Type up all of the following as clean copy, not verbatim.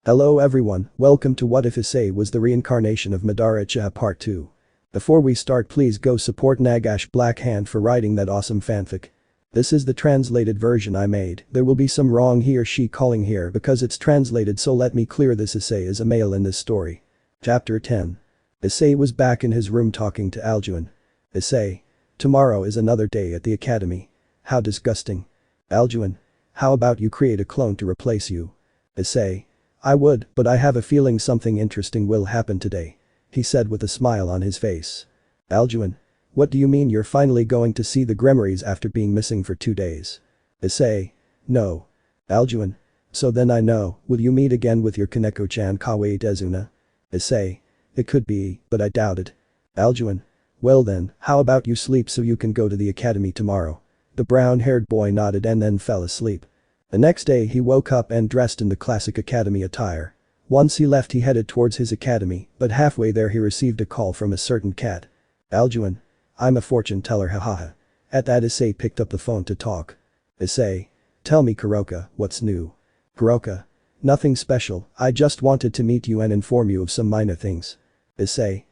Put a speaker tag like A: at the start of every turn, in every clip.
A: Hello everyone, welcome to What If Issei was the reincarnation of Madara Uchiha Part 2. Before we start, please go support NagashBlackHand for writing that awesome fanfic. This is the translated version I made. There will be some wrong he or she calling here because it's translated, so let me clear this. Issei is a male in this story. Chapter 10. Issei was back in his room talking to Aljuan. Issei. Tomorrow is another day at the academy. How disgusting. Aljuan. How about you create a clone to replace you? Issei. I would, but I have a feeling something interesting will happen today. He said with a smile on his face. Aljuan. What do you mean you're finally going to see the Grimoires after being missing for 2 days? Issei. No. Aljuan. So then I know, will you meet again with your Kaneko-chan Kawaii Dezuna? Issei. It could be, but I doubt it. Aljuan. Well then, how about you sleep so you can go to the academy tomorrow? The brown-haired boy nodded and then fell asleep. The next day he woke up and dressed in the classic academy attire. Once he left, he headed towards his academy, but halfway there he received a call from a certain cat. Aljuan. I'm a fortune teller, hahaha. At that, Issei picked up the phone to talk. Issei. Tell me, Kuroka, what's new? Kuroka. Nothing special, I just wanted to meet you and inform you of some minor things. Issei.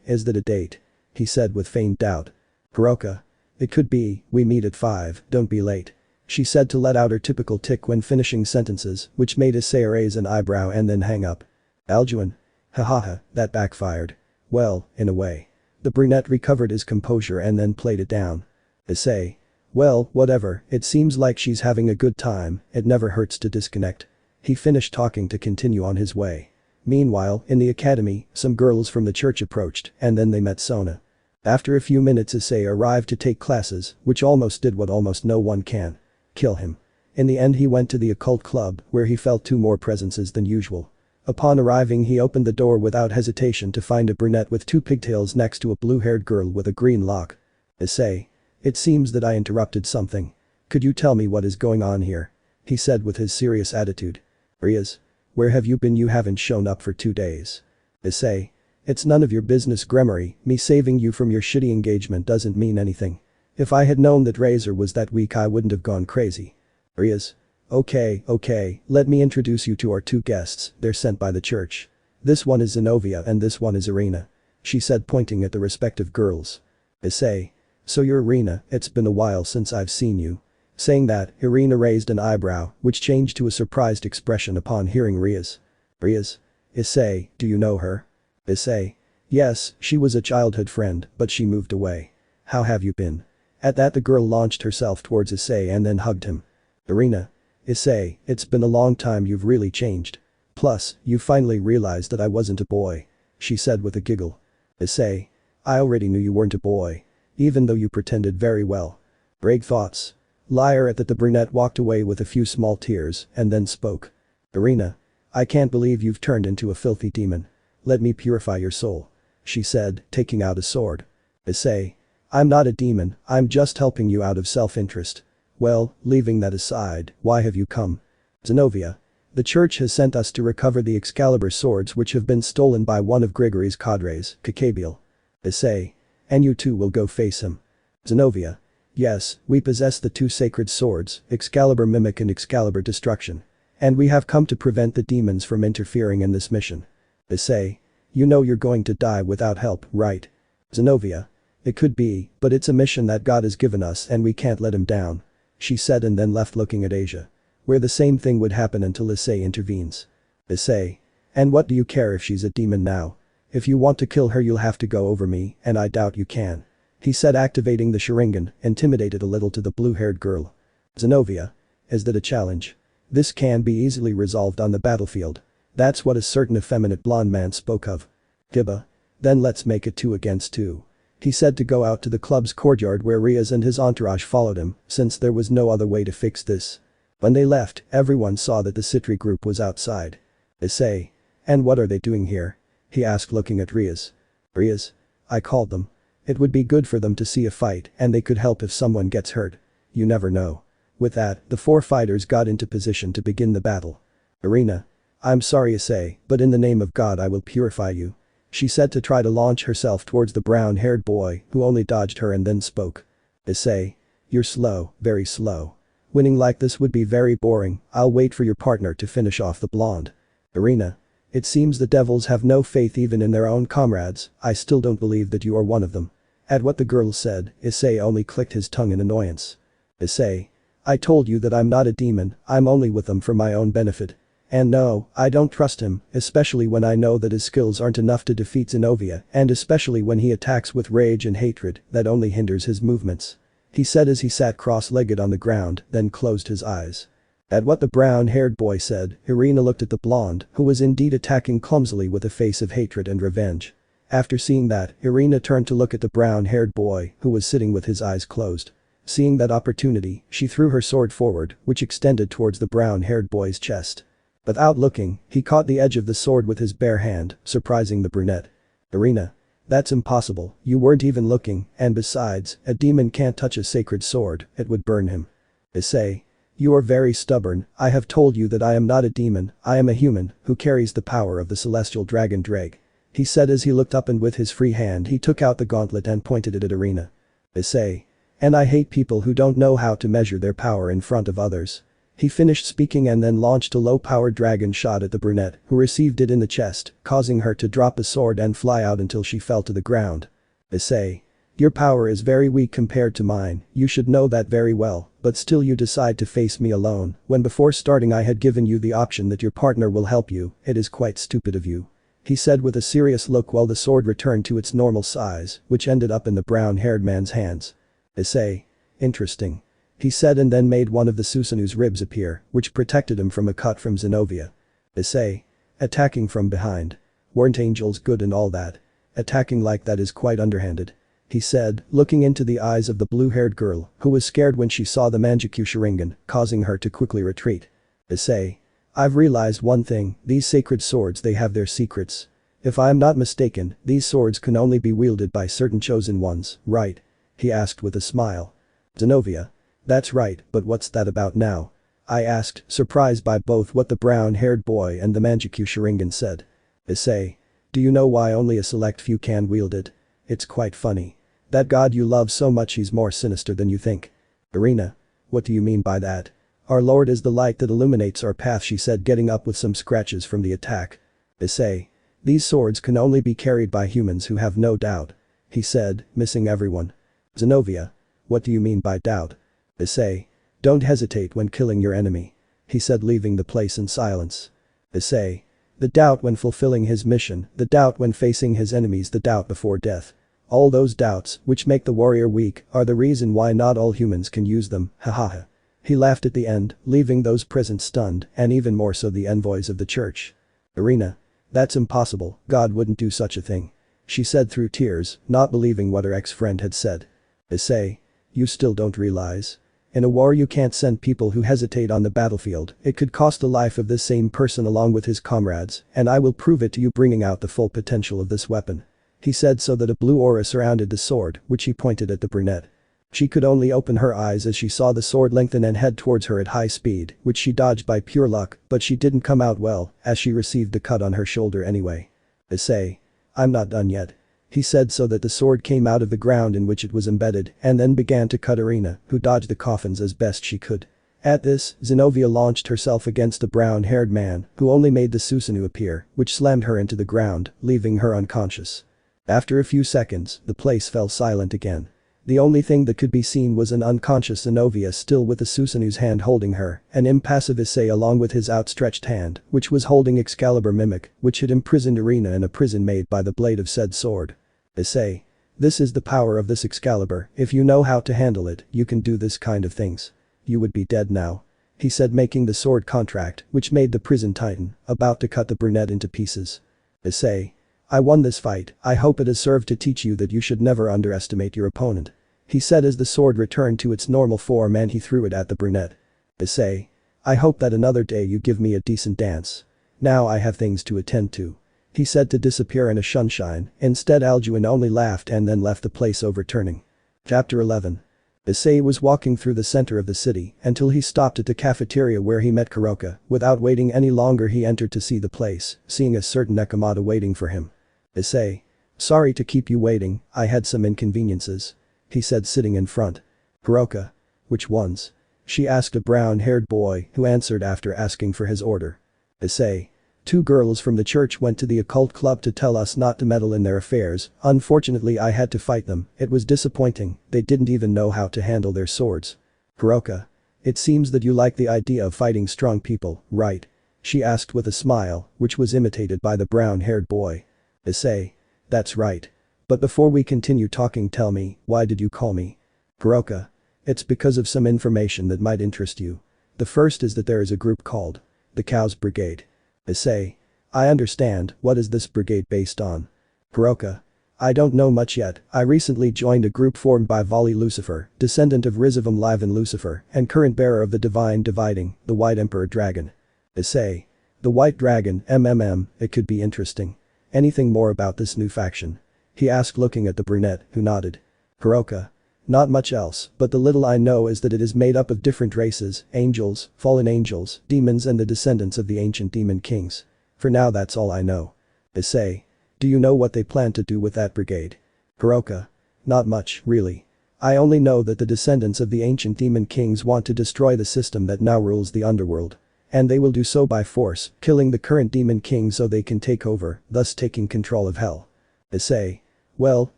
A: Is that a date? He said with feigned doubt. Kuroka. It could be, we meet at 5, don't be late. She said to let out her typical tick when finishing sentences, which made Issei raise an eyebrow and then hang up. Aljuan. Hahaha, that backfired. Well, in a way. The brunette recovered his composure and then played it down. Issei. Well, whatever, it seems like she's having a good time, it never hurts to disconnect. He finished talking to continue on his way. Meanwhile, in the academy, some girls from the church approached, and then they met Sona. After a few minutes, Issei arrived to take classes, which almost did what almost no one can. Kill him. In the end he went to the occult club, where he felt 2 more presences than usual. Upon arriving, he opened the door without hesitation to find a brunette with 2 pigtails next to a blue-haired girl with a green lock. Issei. It seems that I interrupted something. Could you tell me what is going on here? He said with his serious attitude. Rias. Where have you been? You haven't shown up for 2 days. Issei. It's none of your business, Grimoire, me saving you from your shitty engagement doesn't mean anything. If I had known that Razor was that weak I wouldn't have gone crazy. Rias. Okay, let me introduce you to our 2 guests, they're sent by the church. This one is Zenobia and this one is Irina. She said, pointing at the respective girls. Issei. So you're Irina, it's been a while since I've seen you. Saying that, Irina raised an eyebrow, which changed to a surprised expression upon hearing Rias. Rias. Issei, do you know her? Issei. Yes, she was a childhood friend, but she moved away. How have you been? At that the girl launched herself towards Issei and then hugged him. Irina. Issei, it's been a long time, you've really changed. Plus, you finally realized that I wasn't a boy. She said with a giggle. Issei. I already knew you weren't a boy. Even though you pretended very well. Brave thoughts. Liar. At that the brunette walked away with a few small tears and then spoke. Irina. I can't believe you've turned into a filthy demon. Let me purify your soul. She said, taking out a sword. Issei. I'm not a demon, I'm just helping you out of self-interest. Well, leaving that aside, why have you come? Zenobia. The church has sent us to recover the Excalibur swords which have been stolen by one of Grigory's cadres, Kakabiel. Issei. And you too will go face him. Zenobia. Yes, we possess the 2 sacred swords, Excalibur Mimic and Excalibur Destruction. And we have come to prevent the demons from interfering in this mission. Issei. You know you're going to die without help, right? Zenobia. It could be, but it's a mission that God has given us and we can't let him down. She said and then left looking at Asia. Where the same thing would happen until Issei intervenes. Issei. And what do you care if she's a demon now? If you want to kill her you'll have to go over me, and I doubt you can. He said, activating the Sharingan, intimidated a little to the blue-haired girl. Zenobia. Is that a challenge? This can be easily resolved on the battlefield. That's what a certain effeminate blonde man spoke of. Gibba. Then let's make it 2 against 2. He said to go out to the club's courtyard where Rias and his entourage followed him, since there was no other way to fix this. When they left, everyone saw that the Citri group was outside. Issei. And what are they doing here? He asked, looking at Rias. Rias. I called them. It would be good for them to see a fight and they could help if someone gets hurt. You never know. With that, the 4 fighters got into position to begin the battle. Irina. I'm sorry, Issei, but in the name of God I will purify you. She said to try to launch herself towards the brown-haired boy, who only dodged her and then spoke. Issei. You're slow, very slow. Winning like this would be very boring, I'll wait for your partner to finish off the blonde. Arena. It seems the devils have no faith even in their own comrades, I still don't believe that you are one of them. At what the girl said, Issei only clicked his tongue in annoyance. Issei. I told you that I'm not a demon, I'm only with them for my own benefit. And no, I don't trust him, especially when I know that his skills aren't enough to defeat Zenobia, and especially when he attacks with rage and hatred that only hinders his movements. He said as he sat cross-legged on the ground, then closed his eyes. At what the brown-haired boy said, Irina looked at the blonde, who was indeed attacking clumsily with a face of hatred and revenge. After seeing that, Irina turned to look at the brown-haired boy, who was sitting with his eyes closed. Seeing that opportunity, she threw her sword forward, which extended towards the brown-haired boy's chest. Without looking, he caught the edge of the sword with his bare hand, surprising the brunette. Irina. That's impossible, you weren't even looking, and besides, a demon can't touch a sacred sword, it would burn him. Issei. You are very stubborn, I have told you that I am not a demon, I am a human, who carries the power of the celestial dragon Drake. He said as he looked up and with his free hand he took out the gauntlet and pointed it at Irina. Issei. And I hate people who don't know how to measure their power in front of others. He finished speaking and then launched a low-powered dragon shot at the brunette, who received it in the chest, causing her to drop the sword and fly out until she fell to the ground. Issei. Your power is very weak compared to mine, you should know that very well, but still you decide to face me alone, when before starting I had given you the option that your partner will help you, it is quite stupid of you. He said with a serious look while the sword returned to its normal size, which ended up in the brown-haired man's hands. Issei. Interesting. He said and then made one of the Susanu's ribs appear, which protected him from a cut from Zenobia. Issei. Attacking from behind. Weren't angels good and all that? Attacking like that is quite underhanded. He said, looking into the eyes of the blue-haired girl, who was scared when she saw the Mangekyou Sharingan, causing her to quickly retreat. Issei. I've realized one thing, these sacred swords they have their secrets. If I am not mistaken, these swords can only be wielded by certain chosen ones, right? He asked with a smile. Zenobia. That's right, but what's that about now? I asked, surprised by both what the brown-haired boy and the Mangekyou Sharingan said. Issei. Do you know why only a select few can wield it? It's quite funny. That god you love so much he's more sinister than you think. Irina. What do you mean by that? Our lord is the light that illuminates our path, she said, getting up with some scratches from the attack. Issei. These swords can only be carried by humans who have no doubt. He said, missing everyone. Zenobia. What do you mean by doubt? Issei. Don't hesitate when killing your enemy. He said, leaving the place in silence. Issei. The doubt when fulfilling his mission, the doubt when facing his enemies, the doubt before death. All those doubts, which make the warrior weak, are the reason why not all humans can use them, hahaha. He laughed at the end, leaving those present stunned, and even more so the envoys of the church. Irina. That's impossible, God wouldn't do such a thing. She said through tears, not believing what her ex-friend had said. Issei. You still don't realize? In a war you can't send people who hesitate on the battlefield, it could cost the life of this same person along with his comrades, and I will prove it to you bringing out the full potential of this weapon. He said so that a blue aura surrounded the sword, which he pointed at the brunette. She could only open her eyes as she saw the sword lengthen and head towards her at high speed, which she dodged by pure luck, but she didn't come out well, as she received a cut on her shoulder anyway. Issei. I'm not done yet. He said so that the sword came out of the ground in which it was embedded, and then began to cut Irina, who dodged the coffins as best she could. At this, Zenobia launched herself against the brown-haired man, who only made the Susanu appear, which slammed her into the ground, leaving her unconscious. After a few seconds, the place fell silent again. The only thing that could be seen was an unconscious Zenobia still with the Susanu's hand holding her, an impassive Issei along with his outstretched hand, which was holding Excalibur Mimic, which had imprisoned Irina in a prison made by the blade of said sword. Issei. This is the power of this Excalibur, if you know how to handle it, you can do this kind of things. You would be dead now. He said, making the sword contract, which made the prison tighten, about to cut the brunette into pieces. Issei. I won this fight, I hope it has served to teach you that you should never underestimate your opponent. He said as the sword returned to its normal form and he threw it at the brunette. Issei. I hope that another day you give me a decent dance. Now I have things to attend to. He said to disappear in a sunshine, instead Alduin only laughed and then left the place overturning. Chapter 11. Issei was walking through the center of the city until he stopped at the cafeteria where he met Kuroka. Without waiting any longer he entered to see the place, seeing a certain Nekomata waiting for him. Issei. Sorry to keep you waiting, I had some inconveniences. He said sitting in front. Kuroka. Which ones? She asked a brown-haired boy who answered after asking for his order. Issei. Two girls from the church went to the occult club to tell us not to meddle in their affairs. Unfortunately I had to fight them. It was disappointing, they didn't even know how to handle their swords. Hiroka. It seems that you like the idea of fighting strong people, right? She asked with a smile, which was imitated by the brown-haired boy. Issei. That's right. But before we continue talking, tell me, why did you call me? Hiroka. It's because of some information that might interest you. The first is that there is a group called the Cows Brigade. Issei. I understand, what is this brigade based on? Hiroka. I don't know much yet, I recently joined a group formed by Vali Lucifer, descendant of Rizavam Livan Lucifer, and current bearer of the divine dividing, the White Emperor Dragon. Issei. The White Dragon, it could be interesting. Anything more about this new faction? He asked looking at the brunette, who nodded. Hiroka. Not much else, but the little I know is that it is made up of different races, angels, fallen angels, demons and the descendants of the ancient demon kings. For now that's all I know. Issei. Do you know what they plan to do with that brigade? Hiroka. Not much, really. I only know that the descendants of the ancient demon kings want to destroy the system that now rules the underworld. And they will do so by force, killing the current demon king so they can take over, thus taking control of hell. Issei. Well,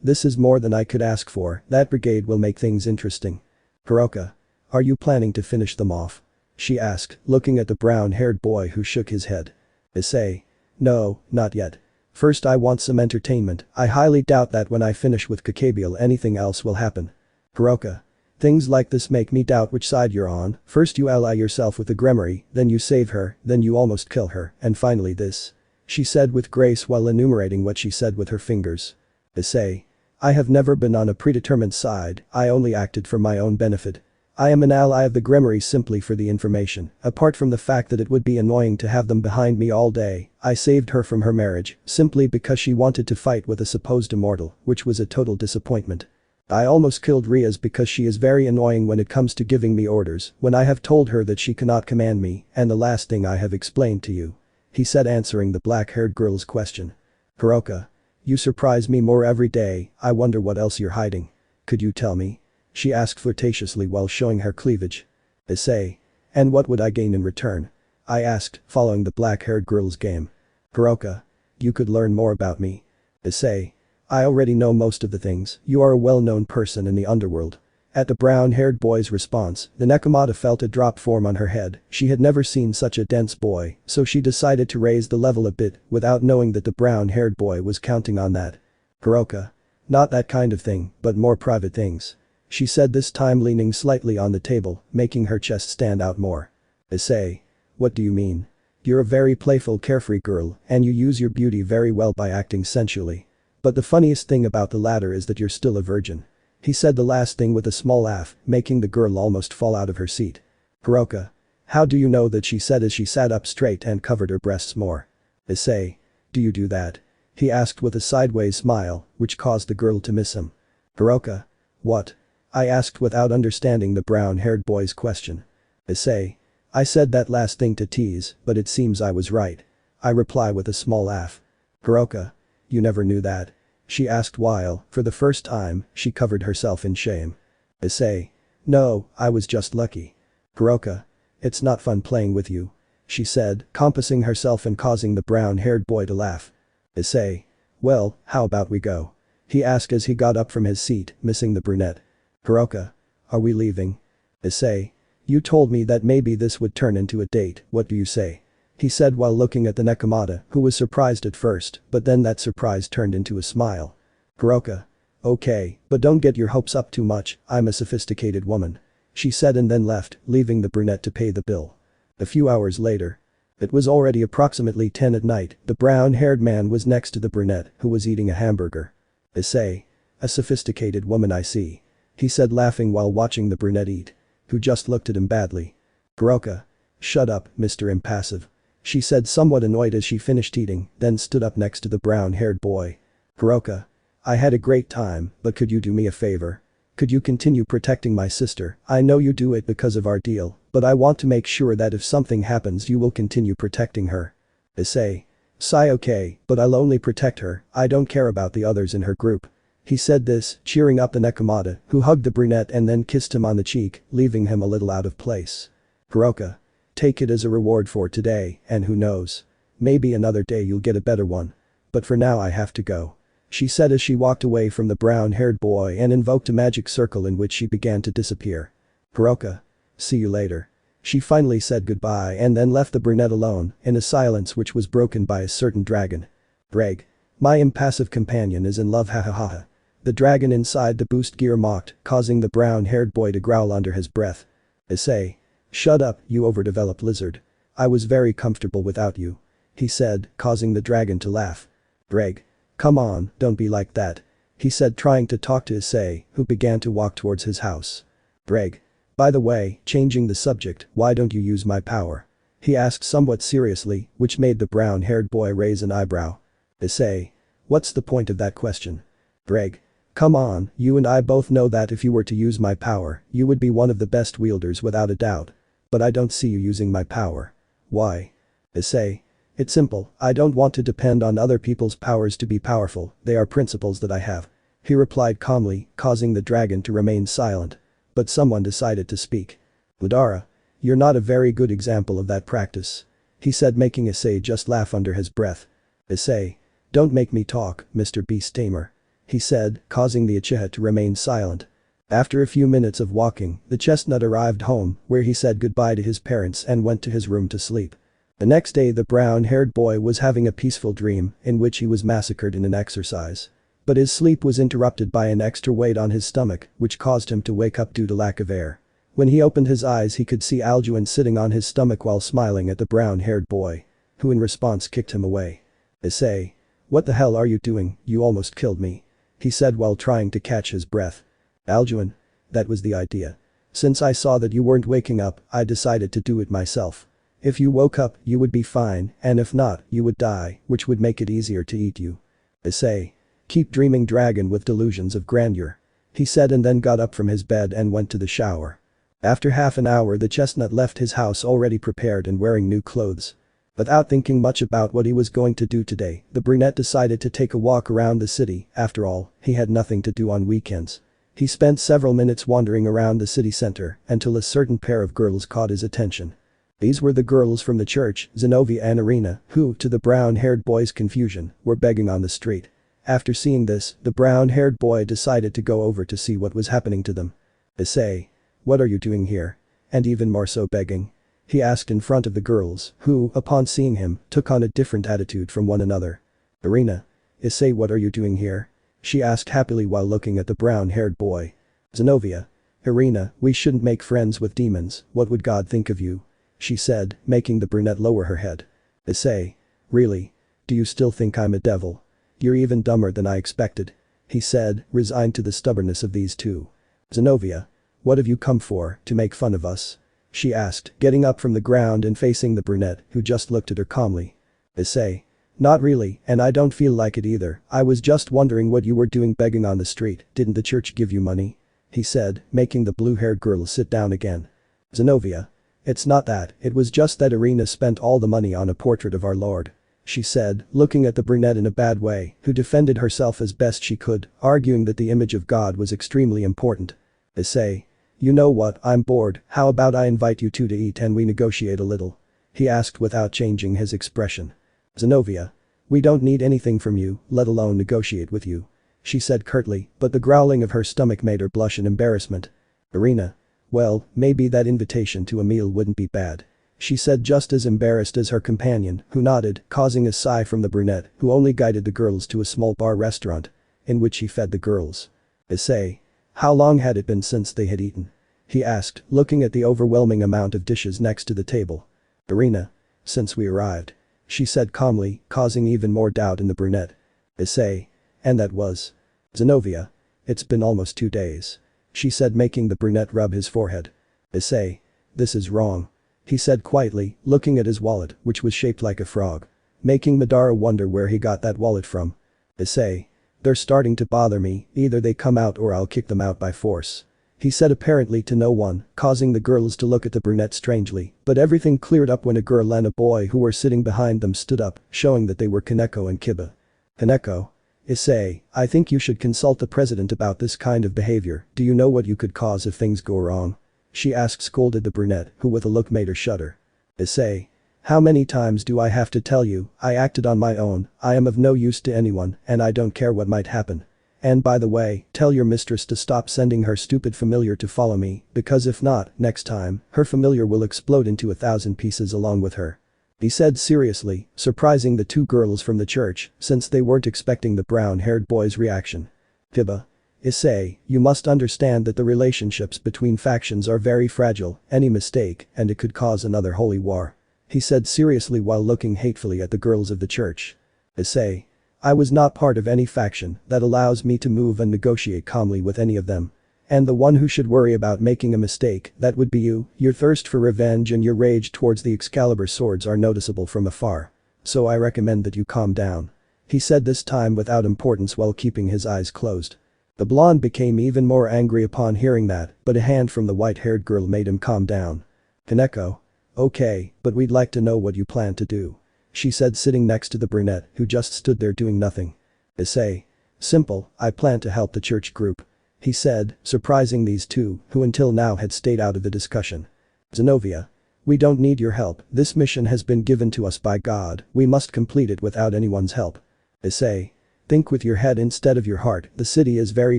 A: this is more than I could ask for, that brigade will make things interesting. Hiroka. Are you planning to finish them off? She asked, looking at the brown-haired boy who shook his head. Issei. No, not yet. First I want some entertainment, I highly doubt that when I finish with Kakabiel anything else will happen. Hiroka. Things like this make me doubt which side you're on, first you ally yourself with the Gremory, then you save her, then you almost kill her, and finally this. She said with grace while enumerating what she said with her fingers. Issei. I have never been on a predetermined side, I only acted for my own benefit. I am an ally of the Gremory simply for the information, apart from the fact that it would be annoying to have them behind me all day. I saved her from her marriage, simply because she wanted to fight with a supposed immortal, which was a total disappointment. I almost killed Riaz because she is very annoying when it comes to giving me orders, when I have told her that she cannot command me, and the last thing I have explained to you. He said answering the black-haired girl's question. Hiroka. You surprise me more every day, I wonder what else you're hiding. Could you tell me? She asked flirtatiously while showing her cleavage. Issei. And what would I gain in return? I asked, following the black-haired girl's game. Hiroka. You could learn more about me. Issei. I already know most of the things, you are a well-known person in the underworld. At the brown-haired boy's response, the Nekomata felt a drop form on her head, she had never seen such a dense boy, so she decided to raise the level a bit, without knowing that the brown-haired boy was counting on that. Hiroka. Not that kind of thing, but more private things. She said this time leaning slightly on the table, making her chest stand out more. Issei. What do you mean? You're a very playful carefree girl, and you use your beauty very well by acting sensually. But the funniest thing about the latter is that you're still a virgin. He said the last thing with a small laugh, making the girl almost fall out of her seat. Hiroka. How do you know that, she said as she sat up straight and covered her breasts more. Issei. Do you do that? He asked with a sideways smile, which caused the girl to miss him. Hiroka. What? I asked without understanding the brown-haired boy's question. Issei. I said that last thing to tease, but it seems I was right. I reply with a small laugh. Hiroka. You never knew that? She asked while, for the first time, she covered herself in shame. Issei. No, I was just lucky. Hiroka. It's not fun playing with you. She said, compassing herself and causing the brown-haired boy to laugh. Issei. Well, how about we go? He asked as he got up from his seat, missing the brunette. Hiroka. Are we leaving? Issei. You told me that maybe this would turn into a date, what do you say? He said while looking at the Nekomata, who was surprised at first, but then that surprise turned into a smile. Hiroka. Okay, but don't get your hopes up too much, I'm a sophisticated woman. She said and then left, leaving the brunette to pay the bill. A few hours later. It was already approximately 10 at night, the brown-haired man was next to the brunette, who was eating a hamburger. Issei. A sophisticated woman I see. He said laughing while watching the brunette eat. Who just looked at him badly. Hiroka. Shut up, Mr. Impassive. She said somewhat annoyed as she finished eating, then stood up next to the brown-haired boy. Hiroka. I had a great time, but could you do me a favor? Could you continue protecting my sister? I know you do it because of our deal, but I want to make sure that if something happens you will continue protecting her. Issei. Sigh okay, but I'll only protect her, I don't care about the others in her group. He said this, cheering up the Nekomata, who hugged the brunette and then kissed him on the cheek, leaving him a little out of place. Hiroka. Take it as a reward for today, and who knows? maybe another day you'll get a better one. But for now I have to go," she said as she walked away from the brown-haired boy and invoked a magic circle in which she began to disappear. "Hiroka. See you later." She finally said goodbye and then left the brunette alone in a silence which was broken by a certain dragon. "Greg. My impassive companion is in love, hahaha." The dragon inside the boost gear mocked, causing the brown-haired boy to growl under his breath. "Issei. Shut up, you overdeveloped lizard. I was very comfortable without you," he said, causing the dragon to laugh. "Greg. Come on, don't be like that," he said, trying to talk to Issei, who began to walk towards his house. "Greg. By the way, changing the subject, why don't you use my power?" he asked somewhat seriously, which made the brown-haired boy raise an eyebrow. "Issei. What's the point of that question?" "Greg. Come on, you and I both know that if you were to use my power, you would be one of the best wielders without a doubt. But I don't see you using my power." "Why?" "Issei. It's simple, I don't want to depend on other people's powers to be powerful, they are principles that I have," he replied calmly, causing the dragon to remain silent. But someone decided to speak. "Madara. You're not a very good example of that practice," he said, making Issei just laugh under his breath. "Issei. Don't make me talk, Mr. Beast Tamer," he said, causing the Uchiha to remain silent. After a few minutes of walking, the chestnut arrived home, where he said goodbye to his parents and went to his room to sleep. The next day the brown-haired boy was having a peaceful dream in which he was massacred in an exercise. But his sleep was interrupted by an extra weight on his stomach, which caused him to wake up due to lack of air. When he opened his eyes he could see Aljuin sitting on his stomach while smiling at the brown-haired boy, who in response kicked him away. "Issei. What the hell are you doing, you almost killed me," he said while trying to catch his breath. "Aljuin. That was the idea. Since I saw that you weren't waking up, I decided to do it myself. If you woke up, you would be fine, and if not, you would die, which would make it easier to eat you. Issei. Keep dreaming, dragon with delusions of grandeur," he said, and then got up from his bed and went to the shower. After half an hour the chestnut left his house already prepared and wearing new clothes. Without thinking much about what he was going to do today, the brunette decided to take a walk around the city, after all, he had nothing to do on weekends. He spent several minutes wandering around the city center until a certain pair of girls caught his attention. These were the girls from the church, Zenobia and Irina, who, to the brown-haired boy's confusion, were begging on the street. After seeing this, the brown-haired boy decided to go over to see what was happening to them. "Issei. What are you doing here? And even more so begging?" he asked in front of the girls, who, upon seeing him, took on a different attitude from one another. "Irina. Issei, what are you doing here?" she asked happily while looking at the brown-haired boy. "Zenobia. Irina, we shouldn't make friends with demons, what would God think of you?" she said, making the brunette lower her head. "Issei. Really? Do you still think I'm a devil? You're even dumber than I expected," he said, resigned to the stubbornness of these two. "Zenobia. What have you come for, to make fun of us?" she asked, getting up from the ground and facing the brunette, who just looked at her calmly. "Issei. Not really, and I don't feel like it either, I was just wondering what you were doing begging on the street, didn't the church give you money?" he said, making the blue-haired girl sit down again. "Zenobia. It's not that, it was just that Irina spent all the money on a portrait of our Lord," she said, looking at the brunette in a bad way, who defended herself as best she could, arguing that the image of God was extremely important. "Issei. You know what, I'm bored, how about I invite you two to eat and we negotiate a little?" he asked without changing his expression. "Zenobia. We don't need anything from you, let alone negotiate with you," she said curtly, but the growling of her stomach made her blush in embarrassment. "Irina. Well, maybe that invitation to a meal wouldn't be bad," she said, just as embarrassed as her companion, who nodded, causing a sigh from the brunette, who only guided the girls to a small bar restaurant, in which he fed the girls. "Issei. How long had it been since they had eaten?" he asked, looking at the overwhelming amount of dishes next to the table. "Irina. Since we arrived," she said calmly, causing even more doubt in the brunette. "Issei. And that was?" "Zenobia. It's been almost 2 days," she said, making the brunette rub his forehead. "Issei. This is wrong," he said quietly, looking at his wallet, which was shaped like a frog. Making Madara wonder where he got that wallet from. "Issei. They're starting to bother me, either they come out or I'll kick them out by force," he said apparently to no one, causing the girls to look at the brunette strangely, but everything cleared up when a girl and a boy who were sitting behind them stood up, showing that they were Kaneko and Kiba. "Kaneko. Issei, I think you should consult the president about this kind of behavior, do you know what you could cause if things go wrong?" she asked, scolded the brunette, who with a look made her shudder. "Issei. How many times do I have to tell you, I acted on my own, I am of no use to anyone, and I don't care what might happen. And by the way, tell your mistress to stop sending her stupid familiar to follow me, because if not, next time, her familiar will explode into 1,000 pieces along with her. He said seriously, surprising the two girls from the church, since they weren't expecting the brown-haired boy's reaction. Tiba. Issei, you must understand that the relationships between factions are very fragile, any mistake, and it could cause another holy war. He said seriously while looking hatefully at the girls of the church. Issei. I was not part of any faction that allows me to move and negotiate calmly with any of them. And the one who should worry about making a mistake, that would be you. Your thirst for revenge and your rage towards the Excalibur swords are noticeable from afar. So I recommend that you calm down. He said this time without importance while keeping his eyes closed. The blonde became even more angry upon hearing that, but a hand from the white-haired girl made him calm down. Kaneko. Okay, but we'd like to know what you plan to do. She said sitting next to the brunette who just stood there doing nothing. Issei. Simple, I plan to help the church group. He said, surprising these two, who until now had stayed out of the discussion. Zenobia. We don't need your help, this mission has been given to us by God, we must complete it without anyone's help. Issei. Think with your head instead of your heart, the city is very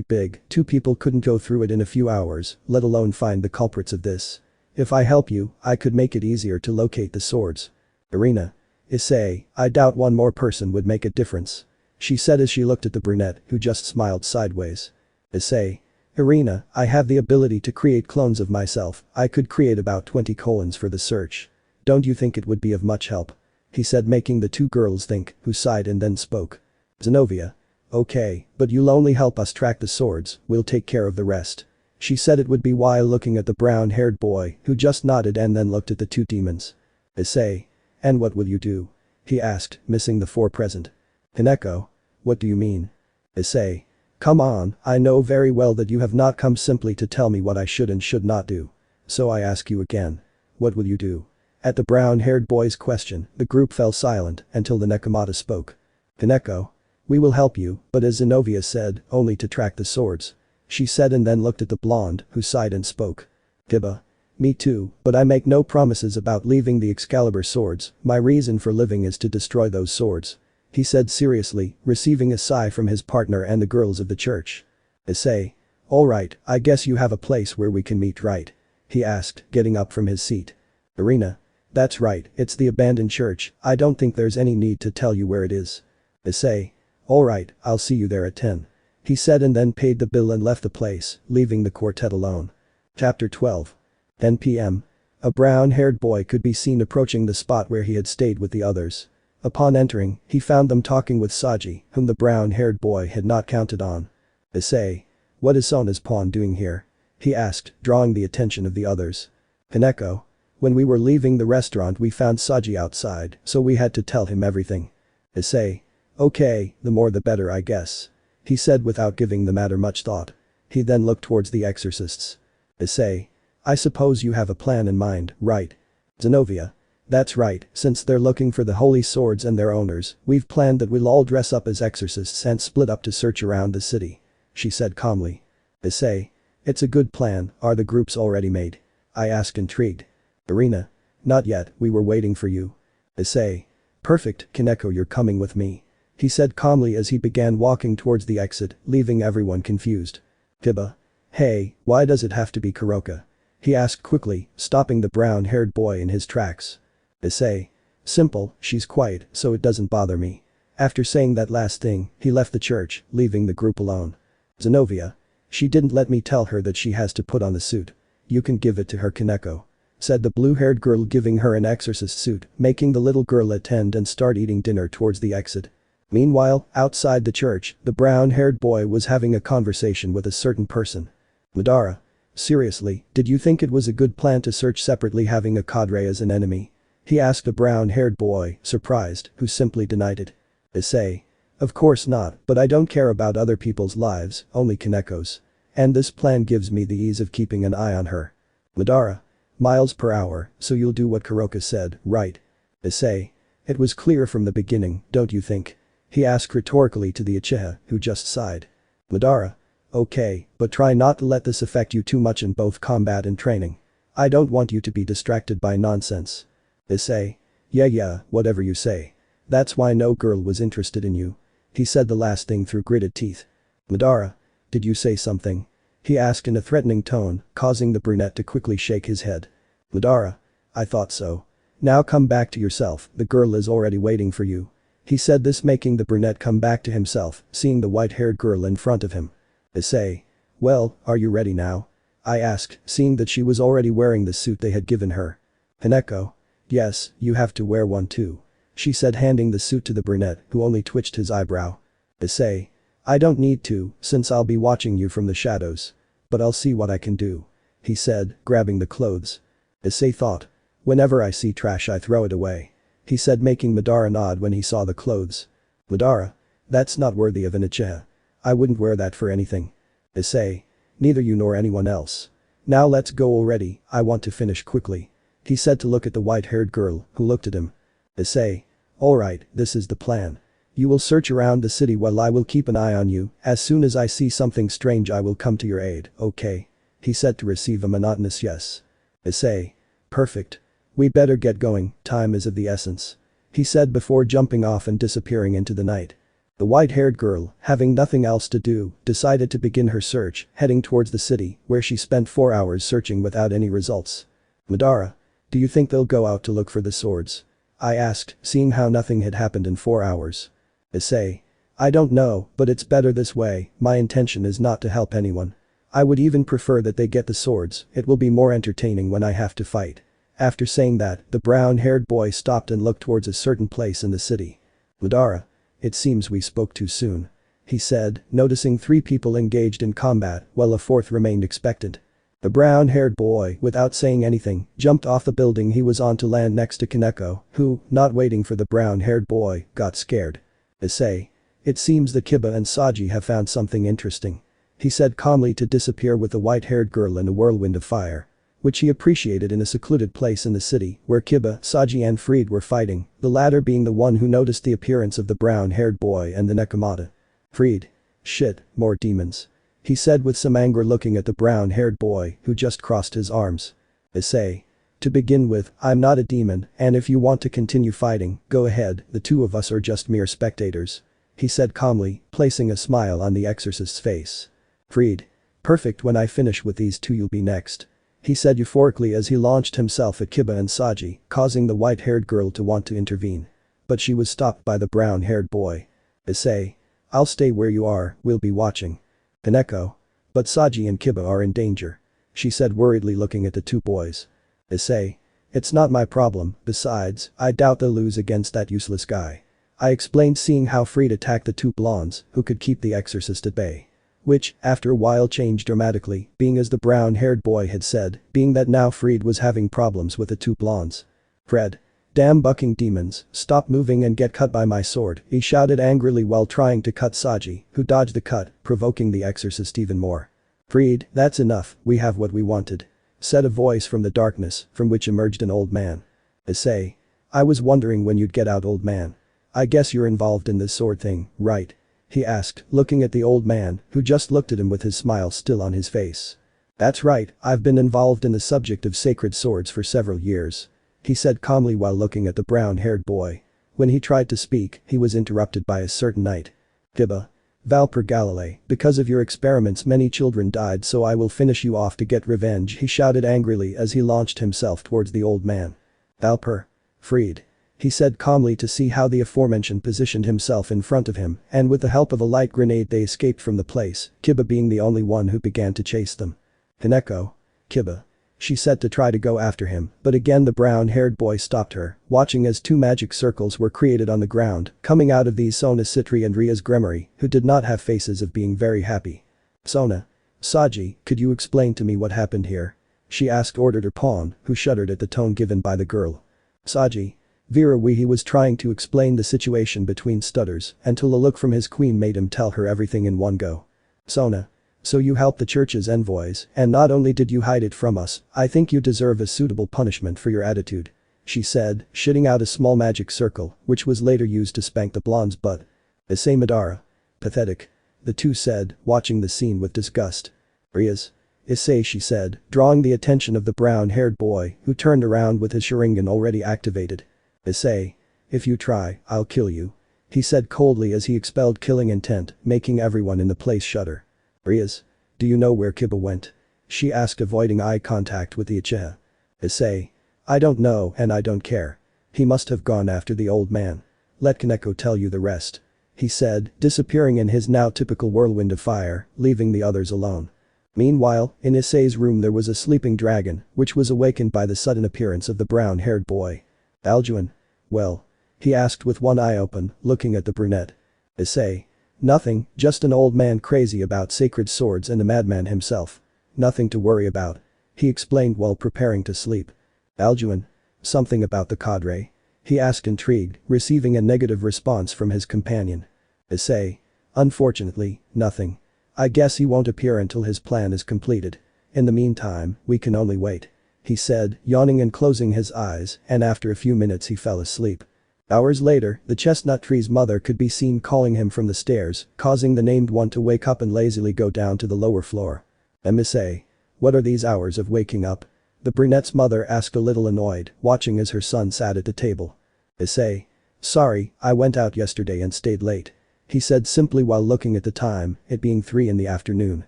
A: big, two people couldn't go through it in a few hours, let alone find the culprits of this. If I help you, I could make it easier to locate the swords. Irina. Issei, I doubt one more person would make a difference. She said as she looked at the brunette who just smiled sideways. Issei. Irina, I have the ability to create clones of myself, I could create about 20 colons for the search. Don't you think it would be of much help? He said making the two girls think, who sighed and then spoke. Zenobia. Okay, but you'll only help us track the swords, we'll take care of the rest. She said it would be while looking at the brown-haired boy who just nodded and then looked at the two demons. Issei. And what will you do? He asked, missing the four present. Kaneko. What do you mean? Issei. Come on, I know very well that you have not come simply to tell me what I should and should not do. So I ask you again. What will you do? At the brown-haired boy's question, the group fell silent until the Nekomata spoke. Kaneko. We will help you, but as Zenobia said, only to track the swords. She said and then looked at the blonde, who sighed and spoke. Tiba. Me too, but I make no promises about leaving the Excalibur swords, my reason for living is to destroy those swords. He said seriously, receiving a sigh from his partner and the girls of the church. Issei. Alright, I guess you have a place where we can meet, right? He asked, getting up from his seat. Irina. That's right, it's the abandoned church, I don't think there's any need to tell you where it is. Issei. Alright, I'll see you there at 10. He said and then paid the bill and left the place, leaving the quartet alone. Chapter 12. 10 p.m. A brown-haired boy could be seen approaching the spot where he had stayed with the others. Upon entering, he found them talking with Saji, whom the brown-haired boy had not counted on. Issei. What is Sona's pawn doing here? He asked, drawing the attention of the others. Kaneko. When we were leaving the restaurant we found Saji outside, so we had to tell him everything. Issei. Okay, the more the better I guess. He said without giving the matter much thought. He then looked towards the exorcists. Issei. I suppose you have a plan in mind, right? Zenobia. That's right, since they're looking for the holy swords and their owners, we've planned that we'll all dress up as exorcists and split up to search around the city. She said calmly. Issei. It's a good plan, are the groups already made? I asked intrigued. Irina. Not yet, we were waiting for you. Issei. Perfect, Kaneko, you're coming with me. He said calmly as he began walking towards the exit, leaving everyone confused. Tiba. Hey, why does it have to be Kuroka? He asked quickly, stopping the brown-haired boy in his tracks. Issei. Simple, she's quiet, so it doesn't bother me. After saying that last thing, he left the church, leaving the group alone. Zenobia. She didn't let me tell her that she has to put on the suit. You can give it to her, Kaneko. Said the blue-haired girl, giving her an exorcist suit, making the little girl attend and start eating dinner towards the exit. Meanwhile, outside the church, the brown-haired boy was having a conversation with a certain person. Madara. Seriously, did you think it was a good plan to search separately having a cadre as an enemy? He asked the brown-haired boy, surprised, who simply denied it. Issei. Of course not, but I don't care about other people's lives, only Kaneko's. And this plan gives me the ease of keeping an eye on her. Madara. Miles per hour, so you'll do what Kuroka said, right? Issei. It was clear from the beginning, don't you think? He asked rhetorically to the Uchiha, who just sighed. Madara. Okay, but try not to let this affect you too much in both combat and training. I don't want you to be distracted by nonsense. Issei. Yeah, whatever you say. That's why no girl was interested in you. He said the last thing through gritted teeth. Madara. Did you say something? He asked in a threatening tone, causing the brunette to quickly shake his head. Madara. I thought so. Now come back to yourself, the girl is already waiting for you. He said this making the brunette come back to himself, seeing the white-haired girl in front of him. Issei. Well, are you ready now? I asked, seeing that she was already wearing the suit they had given her. Hineko. Yes, you have to wear one too. She said handing the suit to the brunette, who only twitched his eyebrow. Issei. I don't need to, since I'll be watching you from the shadows. But I'll see what I can do. He said, grabbing the clothes. Issei thought. Whenever I see trash I throw it away. He said making Madara nod when he saw the clothes. Madara. That's not worthy of an Uchiha. I wouldn't wear that for anything. Issei. Neither you nor anyone else. Now let's go already, I want to finish quickly. He said to look at the white-haired girl, who looked at him. Issei. Alright, this is the plan. You will search around the city while I will keep an eye on you, as soon as I see something strange I will come to your aid, okay? He said to receive a monotonous yes. Issei. Perfect. We better get going, time is of the essence. He said before jumping off and disappearing into the night. The white-haired girl, having nothing else to do, decided to begin her search, heading towards the city, where she spent 4 hours searching without any results. Madara. Do you think they'll go out to look for the swords? I asked, seeing how nothing had happened in 4 hours. Issei. I don't know, but it's better this way, my intention is not to help anyone. I would even prefer that they get the swords, it will be more entertaining when I have to fight. After saying that, the brown-haired boy stopped and looked towards a certain place in the city. Madara. It seems we spoke too soon. He said, noticing 3 people engaged in combat while a 4th remained expectant. The brown-haired boy, without saying anything, jumped off the building he was on to land next to Kaneko, who, not waiting for the brown-haired boy, got scared. Issei. It seems that Kiba and Saji have found something interesting. He said calmly to disappear with the white-haired girl in a whirlwind of fire. Which he appreciated in a secluded place in the city where Kiba, Saji and Fried were fighting, the latter being the one who noticed the appearance of the brown-haired boy and the Nekomata. Fried. Shit, more demons. He said with some anger looking at the brown-haired boy who just crossed his arms. Issei. To begin with, I'm not a demon, and if you want to continue fighting, go ahead, the 2 of us are just mere spectators. He said calmly, placing a smile on the exorcist's face. Fried. Perfect, when I finish with these 2 you'll be next. He said euphorically as he launched himself at Kiba and Saji, causing the white-haired girl to want to intervene. But she was stopped by the brown-haired boy. Issei. I'll stay where you are, we'll be watching. Kaneko. But Saji and Kiba are in danger. She said worriedly looking at the 2 boys. Issei. It's not my problem, besides, I doubt they'll lose against that useless guy. I explained seeing how Fried attacked the 2 blondes, who could keep the exorcist at bay. Which, after a while changed dramatically, being as the brown-haired boy had said, being that now Fried was having problems with the 2 blondes. Fred. Damn bucking demons, stop moving and get cut by my sword, he shouted angrily while trying to cut Saji, who dodged the cut, provoking the exorcist even more. Fried, that's enough, we have what we wanted. Said a voice from the darkness, from which emerged an old man. Issei. I was wondering when you'd get out, old man. I guess you're involved in this sword thing, right? He asked, looking at the old man, who just looked at him with his smile still on his face. That's right, I've been involved in the subject of sacred swords for several years. He said calmly while looking at the brown-haired boy. When he tried to speak, he was interrupted by a certain knight. Kiba. Valper Galilei, because of your experiments many children died, so I will finish you off to get revenge, he shouted angrily as he launched himself towards the old man. Valper. Fried. He said calmly to see how the aforementioned positioned himself in front of him, and with the help of a light grenade they escaped from the place, Kiba being the only one who began to chase them. Kaneko. Kiba. She said to try to go after him, but again the brown-haired boy stopped her, watching as 2 magic circles were created on the ground, coming out of these Sona Citri and Ria's Gremory, who did not have faces of being very happy. Sona. Saji, could you explain to me what happened here? She asked, ordered her pawn, who shuddered at the tone given by the girl. Saji. Vera Weehi was trying to explain the situation between stutters until a look from his queen made him tell her everything in one go. Sona. So you helped the church's envoys, and not only did you hide it from us, I think you deserve a suitable punishment for your attitude. She said, shitting out a small magic circle, which was later used to spank the blonde's butt. Issei Madara. Pathetic. The 2 said, watching the scene with disgust. Rias. Issei, she said, drawing the attention of the brown-haired boy, who turned around with his Sharingan already activated. Issei. If you try, I'll kill you. He said coldly as he expelled killing intent, making everyone in the place shudder. Rias. Do you know where Kiba went? She asked, avoiding eye contact with the Uchiha. Issei. I don't know and I don't care. He must have gone after the old man. Let Kaneko tell you the rest. He said, disappearing in his now typical whirlwind of fire, leaving the others alone. Meanwhile, in Issei's room there was a sleeping dragon, which was awakened by the sudden appearance of the brown-haired boy. Aljuan. Well? He asked with one eye open, looking at the brunette. Issei. Nothing, just an old man crazy about sacred swords and a madman himself. Nothing to worry about. He explained while preparing to sleep. Aljuan. Something about the cadre? He asked, intrigued, receiving a negative response from his companion. Issei. Unfortunately, nothing. I guess he won't appear until his plan is completed. In the meantime, we can only wait. He said, yawning and closing his eyes, and after a few minutes he fell asleep. Hours later, the chestnut tree's mother could be seen calling him from the stairs, causing the named one to wake up and lazily go down to the lower floor. Issei. What are these hours of waking up? The brunette's mother asked, a little annoyed, watching as her son sat at the table. Issei. Sorry, I went out yesterday and stayed late. He said simply while looking at the time, it being 3 in the afternoon.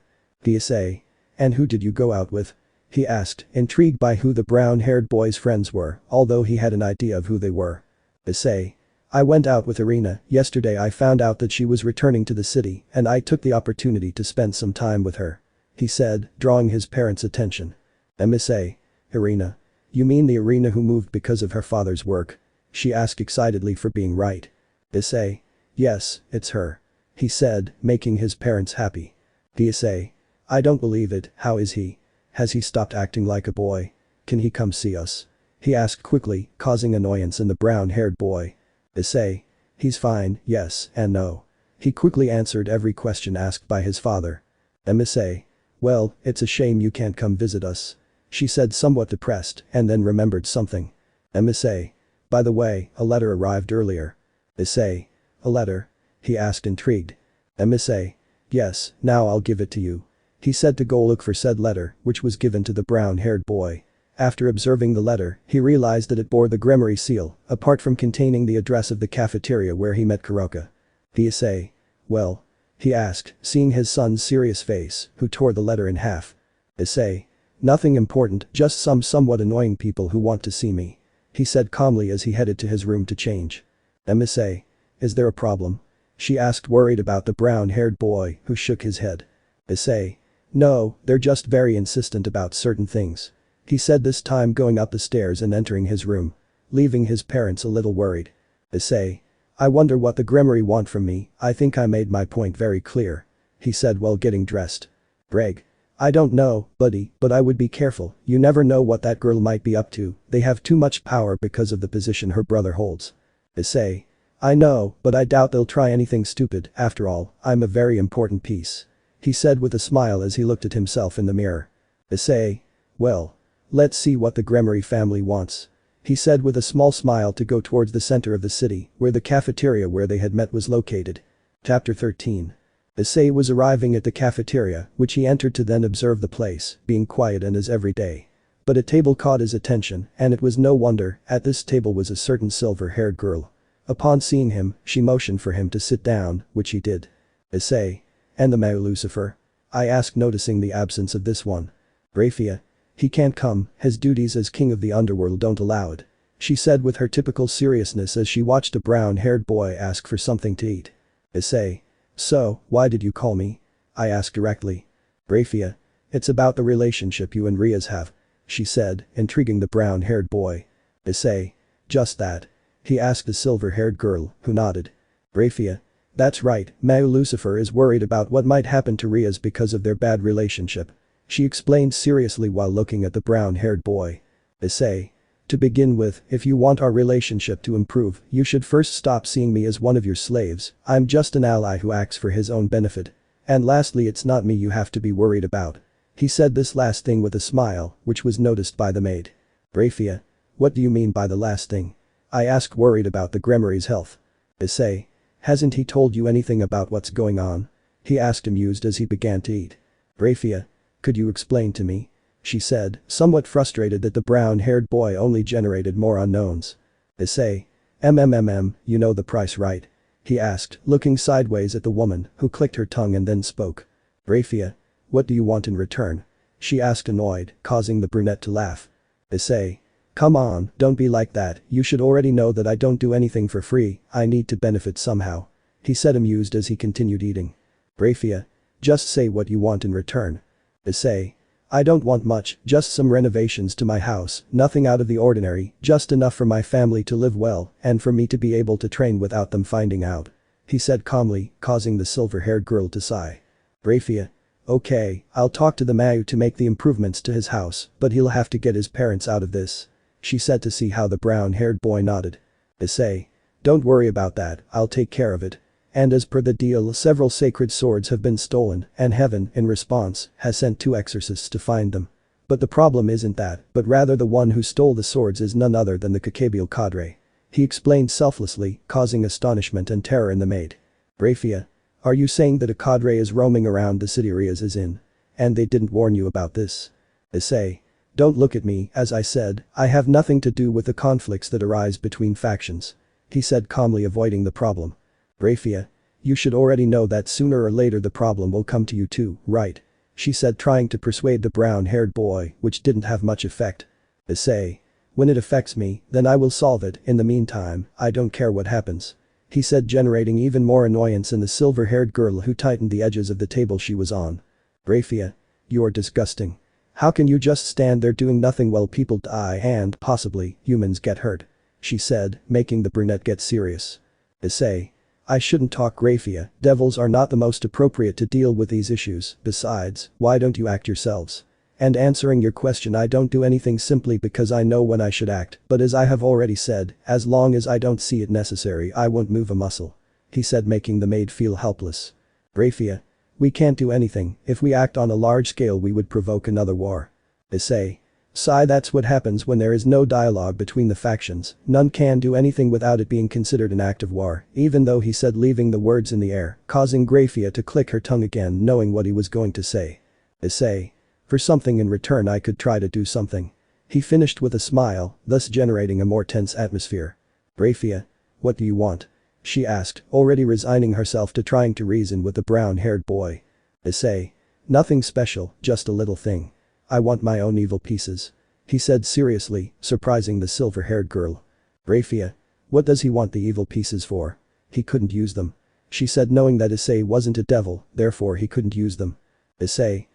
A: Issei. And who did you go out with? He asked, intrigued by who the brown-haired boy's friends were, although he had an idea of who they were. Issei. I went out with Irina. Yesterday I found out that she was returning to the city and I took the opportunity to spend some time with her. He said, drawing his parents' attention. Issei. Irina. You mean the Irina who moved because of her father's work? She asked excitedly for being right. Issei. Yes, it's her. He said, making his parents happy. Issei. I don't believe it, how is he? Has he stopped acting like a boy? Can he come see us? He asked quickly, causing annoyance in the brown-haired boy. Issei. He's fine, yes and no. He quickly answered every question asked by his father. Issei. Well, it's a shame you can't come visit us. She said, somewhat depressed, and then remembered something. Issei. By the way, a letter arrived earlier. Issei. A letter? He asked, intrigued. Issei. Yes, now I'll give it to you. He said to go look for said letter, which was given to the brown-haired boy. After observing the letter, he realized that it bore the Gremory seal, apart from containing the address of the cafeteria where he met Kuroka. Issei. Well? He asked, seeing his son's serious face, who tore the letter in half. Issei. Nothing important, just some somewhat annoying people who want to see me. He said calmly as he headed to his room to change. Issei. Is there a problem? She asked, worried about the brown-haired boy, who shook his head. Issei. No, they're just very insistent about certain things. He said, this time going up the stairs and entering his room. Leaving his parents a little worried. Issei. I wonder what the Gremory want from me. I think I made my point very clear. He said while getting dressed. Greg. I don't know, buddy, but I would be careful. You never know what that girl might be up to. They have too much power because of the position her brother holds. Issei. I know, but I doubt they'll try anything stupid. After all, I'm a very important piece. He said with a smile as he looked at himself in the mirror. Issei. Well. Let's see what the Gremory family wants. He said with a small smile to go towards the center of the city, where the cafeteria where they had met was located. Chapter 13. Issei was arriving at the cafeteria, which he entered to then observe the place, being quiet and as every day. But a table caught his attention, and it was no wonder, at this table was a certain silver-haired girl. Upon seeing him, she motioned for him to sit down, which he did. Issei. And the Mao Lucifer? I asked, noticing the absence of this one. Raphia. He can't come, his duties as king of the underworld don't allow it. She said with her typical seriousness as she watched a brown-haired boy ask for something to eat. Issei. So, why did you call me? I asked directly. Raphia. It's about the relationship you and Rias have. She said, intriguing the brown-haired boy. Issei. Just that? He asked the silver-haired girl, who nodded. Raphia. That's right, Mao Lucifer is worried about what might happen to Rias because of their bad relationship. She explained seriously while looking at the brown-haired boy. Issei. To begin with, if you want our relationship to improve, you should first stop seeing me as one of your slaves. I'm just an ally who acts for his own benefit. And lastly, it's not me you have to be worried about. He said this last thing with a smile, which was noticed by the maid. Raphia. What do you mean by the last thing? I asked, worried about the Gremory's health. Issei. Hasn't he told you anything about what's going on? He asked, amused as he began to eat. Raphia. Could you explain to me? She said, somewhat frustrated that the brown-haired boy only generated more unknowns. Issei. You know the price, right? He asked, looking sideways at the woman, who clicked her tongue and then spoke. Rafia. What do you want in return? She asked, annoyed, causing the brunette to laugh. Issei. Come on, don't be like that, you should already know that I don't do anything for free, I need to benefit somehow. He said, amused as he continued eating. Rafia. Just say what you want in return. Issei. I don't want much, just some renovations to my house, nothing out of the ordinary, just enough for my family to live well and for me to be able to train without them finding out. He said calmly, causing the silver-haired girl to sigh. Rafia. Okay, I'll talk to the Mayu to make the improvements to his house, but he'll have to get his parents out of this. She said to see how the brown-haired boy nodded. Issei. Don't worry about that, I'll take care of it. And as per the deal, several sacred swords have been stolen and heaven, in response, has sent 2 exorcists to find them. But the problem isn't that, but rather the one who stole the swords is none other than the Kakebio cadre. He explained selflessly, causing astonishment and terror in the maid. Rafia. Are you saying that a cadre is roaming around the city areas as in? And they didn't warn you about this? Issei. Don't look at me, as I said, I have nothing to do with the conflicts that arise between factions. He said calmly, avoiding the problem. Rafia. You should already know that sooner or later the problem will come to you too, right? She said, trying to persuade the brown-haired boy, which didn't have much effect. Issei. When it affects me, then I will solve it, in the meantime, I don't care what happens. He said, generating even more annoyance in the silver-haired girl who tightened the edges of the table she was on. Rafia. You're disgusting. How can you just stand there doing nothing while people die and, possibly, humans get hurt? She said, making the brunette get serious. Issei. I shouldn't talk, Rafia, devils are not the most appropriate to deal with these issues, besides, why don't you act yourselves? And answering your question, I don't do anything simply because I know when I should act, but as I have already said, as long as I don't see it necessary I won't move a muscle. He said, making the maid feel helpless. Rafia. We can't do anything, if we act on a large scale we would provoke another war. Issei. Sigh, that's what happens when there is no dialogue between the factions, none can do anything without it being considered an act of war, even though he said, leaving the words in the air, causing Rafia to click her tongue again, knowing what he was going to say. Issei. For something in return I could try to do something. He finished with a smile, thus generating a more tense atmosphere. Rafia. What do you want? She asked, already resigning herself to trying to reason with the brown-haired boy. Issei. Nothing special, just a little thing. I want my own evil pieces. He said seriously, surprising the silver-haired girl. Rafia. What does he want the evil pieces for? He couldn't use them. She said, knowing that Issei wasn't a devil, therefore he couldn't use them. Issei.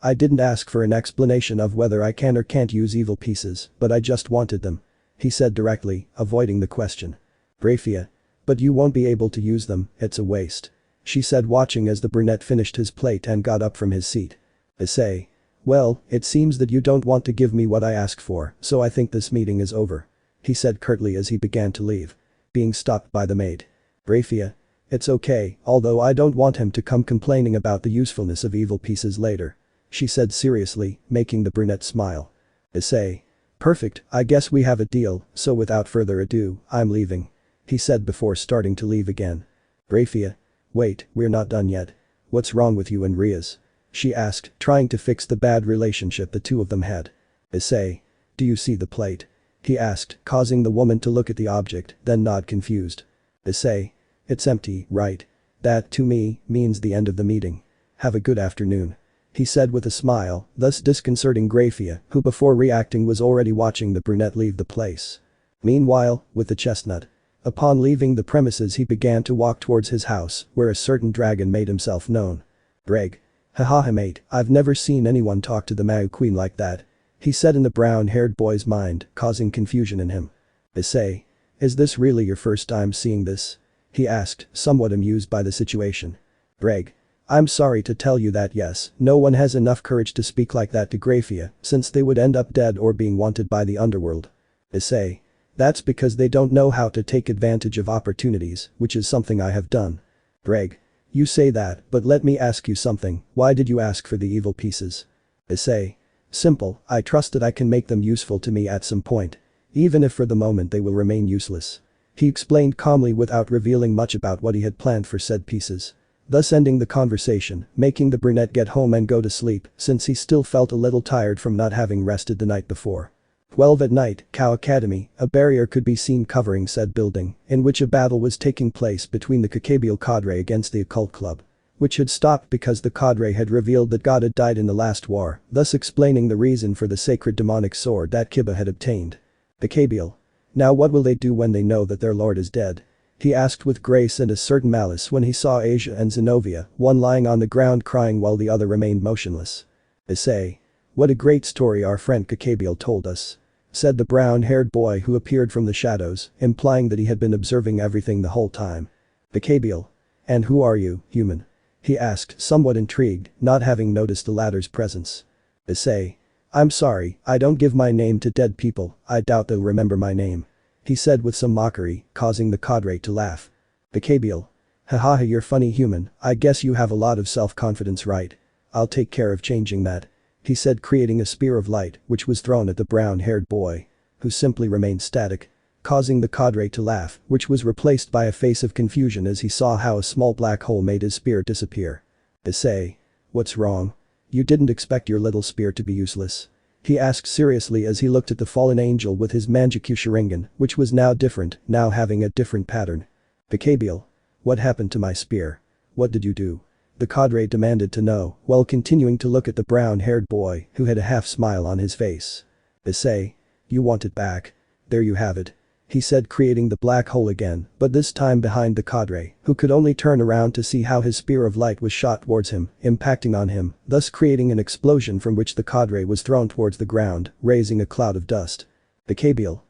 A: I didn't ask for an explanation of whether I can or can't use evil pieces, but I just wanted them. He said directly, avoiding the question. Rafia. But you won't be able to use them, it's a waste. She said, watching as the brunette finished his plate and got up from his seat. Issei. Well, it seems that you don't want to give me what I asked for, so I think this meeting is over. He said curtly as he began to leave. Being stopped by the maid. Rafia. It's okay, although I don't want him to come complaining about the usefulness of evil pieces later. She said seriously, making the brunette smile. Issei. Perfect, I guess we have a deal, so without further ado, I'm leaving. He said before starting to leave again. Rafia. Wait, we're not done yet. What's wrong with you and Riaz? She asked, trying to fix the bad relationship the two of them had. Issei. Do you see the plate? He asked, causing the woman to look at the object, then nod confused. Issei. It's empty, right? That, to me, means the end of the meeting. Have a good afternoon. He said with a smile, thus disconcerting Rafia, who before reacting was already watching the brunette leave the place. Meanwhile, with the chestnut. Upon leaving the premises he began to walk towards his house, where a certain dragon made himself known. Greg. Haha mate, I've never seen anyone talk to the Mayu Queen like that. He said in the brown-haired boy's mind, causing confusion in him. Issei. Is this really your first time seeing this? He asked, somewhat amused by the situation. Greg. I'm sorry to tell you that yes, no one has enough courage to speak like that to Rafia, since they would end up dead or being wanted by the underworld. Issei. That's because they don't know how to take advantage of opportunities, which is something I have done. Greg. You say that, but let me ask you something, why did you ask for the evil pieces? Issei. Simple, I trust that I can make them useful to me at some point. Even if for the moment they will remain useless. He explained calmly without revealing much about what he had planned for said pieces. Thus ending the conversation, making the brunette get home and go to sleep, since he still felt a little tired from not having rested the night before. 12 at night, Cow Academy, a barrier could be seen covering said building, in which a battle was taking place between the Kakabial cadre against the occult club, which had stopped because the cadre had revealed that God had died in the last war, thus explaining the reason for the sacred demonic sword that Kiba had obtained. The Kakabial. Now what will they do when they know that their lord is dead? He asked with grace and a certain malice when he saw Asia and Zenobia, one lying on the ground crying while the other remained motionless. Issei. What a great story our friend Kakabial told us, said the brown-haired boy who appeared from the shadows, implying that he had been observing everything the whole time. Kakabial. And who are you, human? He asked, somewhat intrigued, not having noticed the latter's presence. Issei. I'm sorry, I don't give my name to dead people, I doubt they'll remember my name, he said with some mockery, causing the cadre to laugh. Kakabial. Haha, you're funny human, I guess you have a lot of self-confidence, right? I'll take care of changing that, he said, creating a spear of light which was thrown at the brown-haired boy, who simply remained static, causing the cadre to laugh, which was replaced by a face of confusion as he saw how a small black hole made his spear disappear. Issei. What's wrong? You didn't expect your little spear to be useless? He asked seriously as he looked at the fallen angel with his Mangekyou Sharingan, which was now different, now having a different pattern. Kakabial. What happened to my spear? What did you do? The cadre demanded to know, while continuing to look at the brown-haired boy who had a half-smile on his face. Issei. You want it back? There you have it, he said, creating the black hole again, but this time behind the cadre, who could only turn around to see how his spear of light was shot towards him, impacting on him, thus creating an explosion from which the cadre was thrown towards the ground, raising a cloud of dust. Kakabial.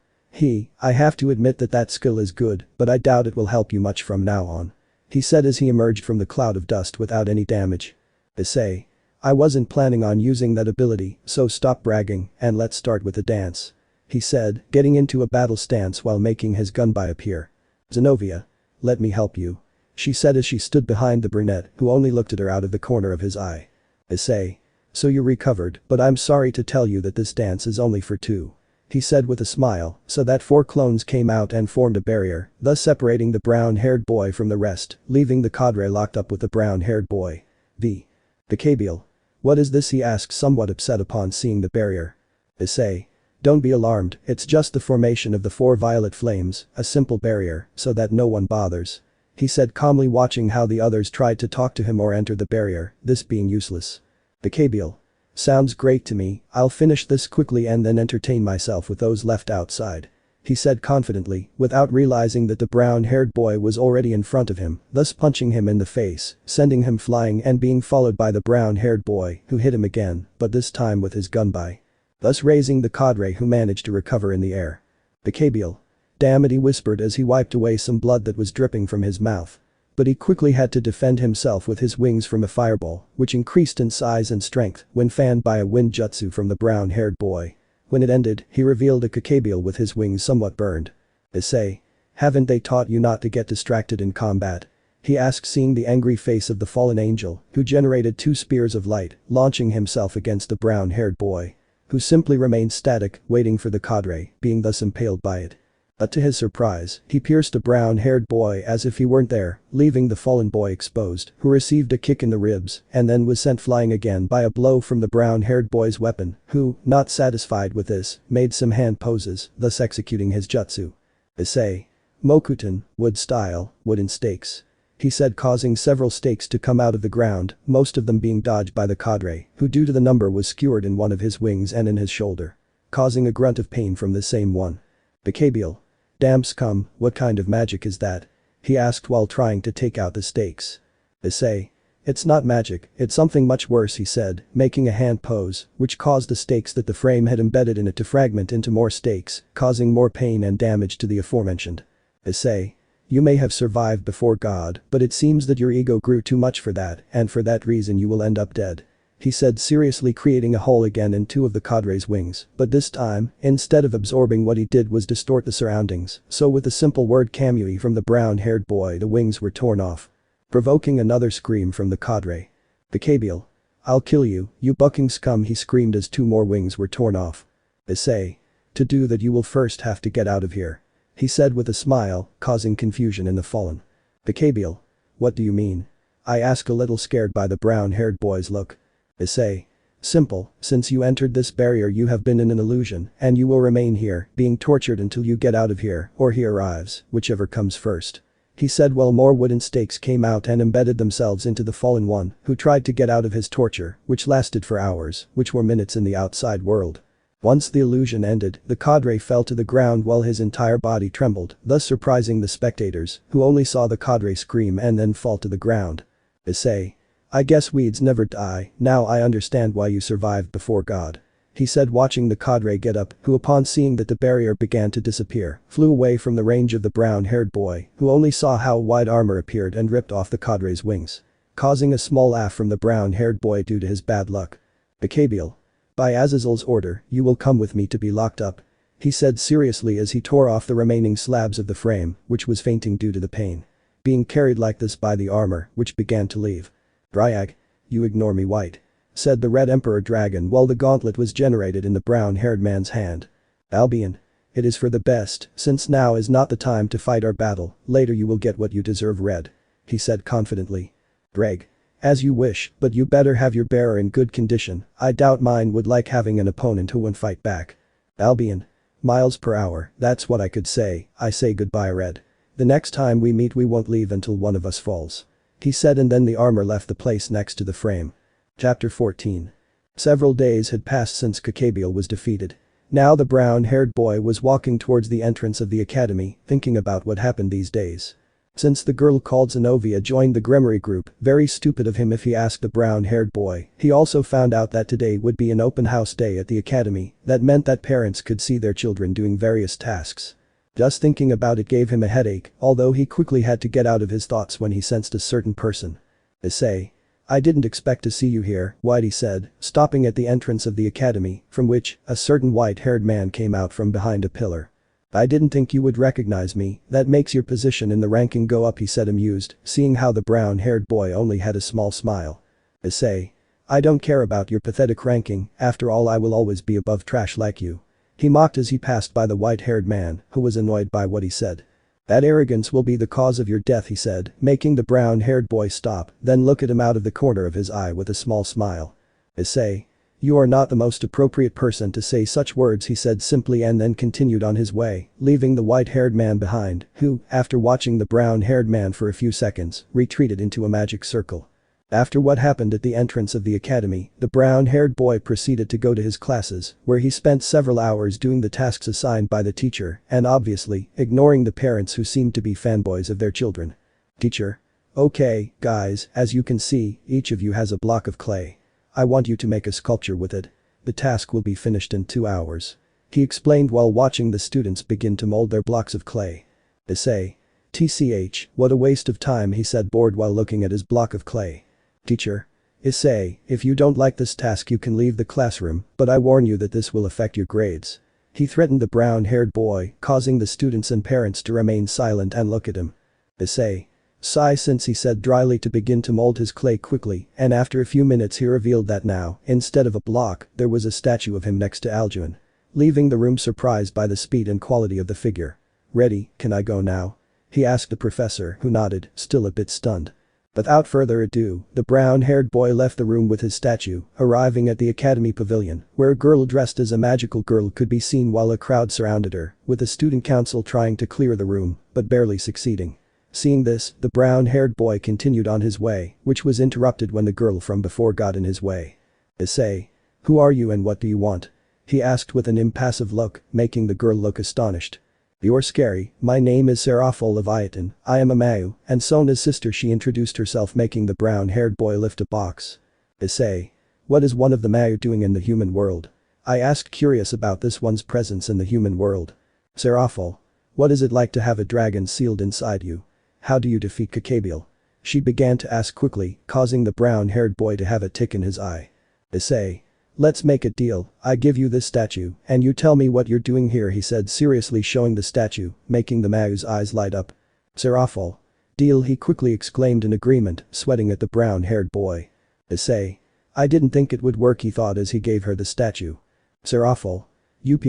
A: I have to admit that skill is good, but I doubt it will help you much from now on, he said as he emerged from the cloud of dust without any damage. Issei. I wasn't planning on using that ability, so stop bragging and let's start with the dance, he said, getting into a battle stance while making his gunbai appear. Zenobia. Let me help you, she said as she stood behind the brunette who only looked at her out of the corner of his eye. Issei. So you recovered, but I'm sorry to tell you that this dance is only for two, he said with a smile, so that 4 clones came out and formed a barrier, thus separating the brown-haired boy from the rest, leaving the cadre locked up with the brown-haired boy. Kakabial. What is this, he asked, somewhat upset upon seeing the barrier. Issei. Don't be alarmed, it's just the formation of the 4 violet flames, a simple barrier, so that no one bothers, he said, calmly watching how the others tried to talk to him or enter the barrier, this being useless. Kakabial. Sounds great to me, I'll finish this quickly and then entertain myself with those left outside, he said confidently, without realizing that the brown-haired boy was already in front of him, thus punching him in the face, sending him flying and being followed by the brown-haired boy who hit him again, but this time with his gunbai, thus raising the cadre who managed to recover in the air. Kakabial. Damn it, he whispered as he wiped away some blood that was dripping from his mouth. But he quickly had to defend himself with his wings from a fireball, which increased in size and strength when fanned by a wind jutsu from the brown-haired boy. When it ended, he revealed a Kakabial with his wings somewhat burned. Issei. Haven't they taught you not to get distracted in combat? He asked, seeing the angry face of the fallen angel, who generated 2 spears of light, launching himself against the brown-haired boy, who simply remained static, waiting for the cadre, being thus impaled by it. But to his surprise, he pierced a brown-haired boy as if he weren't there, leaving the fallen boy exposed, who received a kick in the ribs and then was sent flying again by a blow from the brown-haired boy's weapon, who, not satisfied with this, made some hand poses, thus executing his jutsu. Issei. Mokuton, wood style, wooden stakes, he said, causing several stakes to come out of the ground, most of them being dodged by the cadre, who due to the number was skewered in one of his wings and in his shoulder, causing a grunt of pain from the same one. Kakabial. Damn scum, what kind of magic is that? He asked while trying to take out the stakes. Issei. It's not magic, it's something much worse, he said, making a hand pose, which caused the stakes that the frame had embedded in it to fragment into more stakes, causing more pain and damage to the aforementioned. Issei. You may have survived before God, but it seems that your ego grew too much for that, and for that reason you will end up dead, he said, seriously, creating a hole again in 2 of the cadre's wings, but this time, instead of absorbing, what he did was distort the surroundings, so with the simple word Kamui from the brown-haired boy, the wings were torn off, provoking another scream from the cadre. Kakabial. I'll kill you, you bucking scum, he screamed as 2 more wings were torn off. Issei. To do that you will first have to get out of here, he said with a smile, causing confusion in the fallen. Kakabial. What do you mean? I asked, a little scared by the brown-haired boy's look. Issei. Simple, since you entered this barrier you have been in an illusion, and you will remain here, being tortured until you get out of here, or he arrives, whichever comes first. He said while more wooden stakes came out and embedded themselves into the fallen one, who tried to get out of his torture, which lasted for hours, which were minutes in the outside world. Once the illusion ended, the cadre fell to the ground while his entire body trembled, thus surprising the spectators, who only saw the cadre scream and then fall to the ground. Issei. I guess weeds never die, now I understand why you survived before God. He said watching the cadre get up, who upon seeing that the barrier began to disappear, flew away from the range of the brown-haired boy, who only saw how white armor appeared and ripped off the cadre's wings. Causing a small laugh from the brown-haired boy due to his bad luck. Bakabiel. By Azazel's order, you will come with me to be locked up. He said seriously as he tore off the remaining slabs of the frame, which was fainting due to the pain. Being carried like this by the armor, which began to leave. Dryag. You ignore me white. Said the Red Emperor Dragon while the gauntlet was generated in the brown-haired man's hand. Albion. It is for the best, since now is not the time to fight our battle, later you will get what you deserve Red. He said confidently. Dreg. As you wish, but you better have your bearer in good condition, I doubt mine would like having an opponent who won't fight back. Albion. Miles per hour, that's what I could say, I say goodbye Red. The next time we meet we won't leave until one of us falls. He said and then the armor left the place next to the frame. Chapter 14. Several days had passed since Kakabiel was defeated. Now the brown-haired boy was walking towards the entrance of the academy, thinking about what happened these days. Since the girl called Zenobia joined the Gremory group, very stupid of him if he asked the brown-haired boy, he also found out that today would be an open house day at the academy, that meant that parents could see their children doing various tasks. Just thinking about it gave him a headache, although he quickly had to get out of his thoughts when he sensed a certain person. Issei. I didn't expect to see you here, Whitey said, stopping at the entrance of the academy, from which a certain white-haired man came out from behind a pillar. I didn't think you would recognize me, that makes your position in the ranking go up he said amused, seeing how the brown-haired boy only had a small smile. Issei. I don't care about your pathetic ranking, after all I will always be above trash like you. He mocked as he passed by the white-haired man, who was annoyed by what he said. That arrogance will be the cause of your death he said, making the brown-haired boy stop, then look at him out of the corner of his eye with a small smile. Issei. You are not the most appropriate person to say such words he said simply and then continued on his way, leaving the white-haired man behind, who, after watching the brown-haired man for a few seconds, retreated into a magic circle. After what happened at the entrance of the academy, the brown-haired boy proceeded to go to his classes, where he spent several hours doing the tasks assigned by the teacher and obviously, ignoring the parents who seemed to be fanboys of their children. Teacher. Okay, guys, as you can see, each of you has a block of clay. I want you to make a sculpture with it. The task will be finished in 2 hours. He explained while watching the students begin to mold their blocks of clay. Issei. TCH, what a waste of time he said bored while looking at his block of clay. Teacher. Issei, if you don't like this task you can leave the classroom, but I warn you that this will affect your grades. He threatened the brown-haired boy, causing the students and parents to remain silent and look at him. Issei. Sigh since he said dryly to begin to mold his clay quickly, and after a few minutes he revealed that now, instead of a block, there was a statue of him next to Aljuan. Leaving the room surprised by the speed and quality of the figure. Ready, can I go now? He asked the professor, who nodded, still a bit stunned. Without further ado, the brown-haired boy left the room with his statue, arriving at the academy pavilion, where a girl dressed as a magical girl could be seen while a crowd surrounded her, with the student council trying to clear the room, but barely succeeding. Seeing this, the brown-haired boy continued on his way, which was interrupted when the girl from before got in his way. Issei. Who are you and what do you want? He asked with an impassive look, making the girl look astonished. You're scary, my name is Serafol Leviathan, I am a Mayu, and Sona's sister she introduced herself making the brown-haired boy lift a box. Issei. What is one of the Mayu doing in the human world? I asked curious about this one's presence in the human world. Serafol. What is it like to have a dragon sealed inside you? How do you defeat Kakabiel? She began to ask quickly, causing the brown-haired boy to have a tick in his eye. Issei. Let's make a deal, I give you this statue, and you tell me what you're doing here he said seriously showing the statue, making the Mayu's eyes light up. Serafol. Deal he quickly exclaimed in agreement, sweating at the brown-haired boy. Issei. I didn't think it would work he thought as he gave her the statue. Serafol.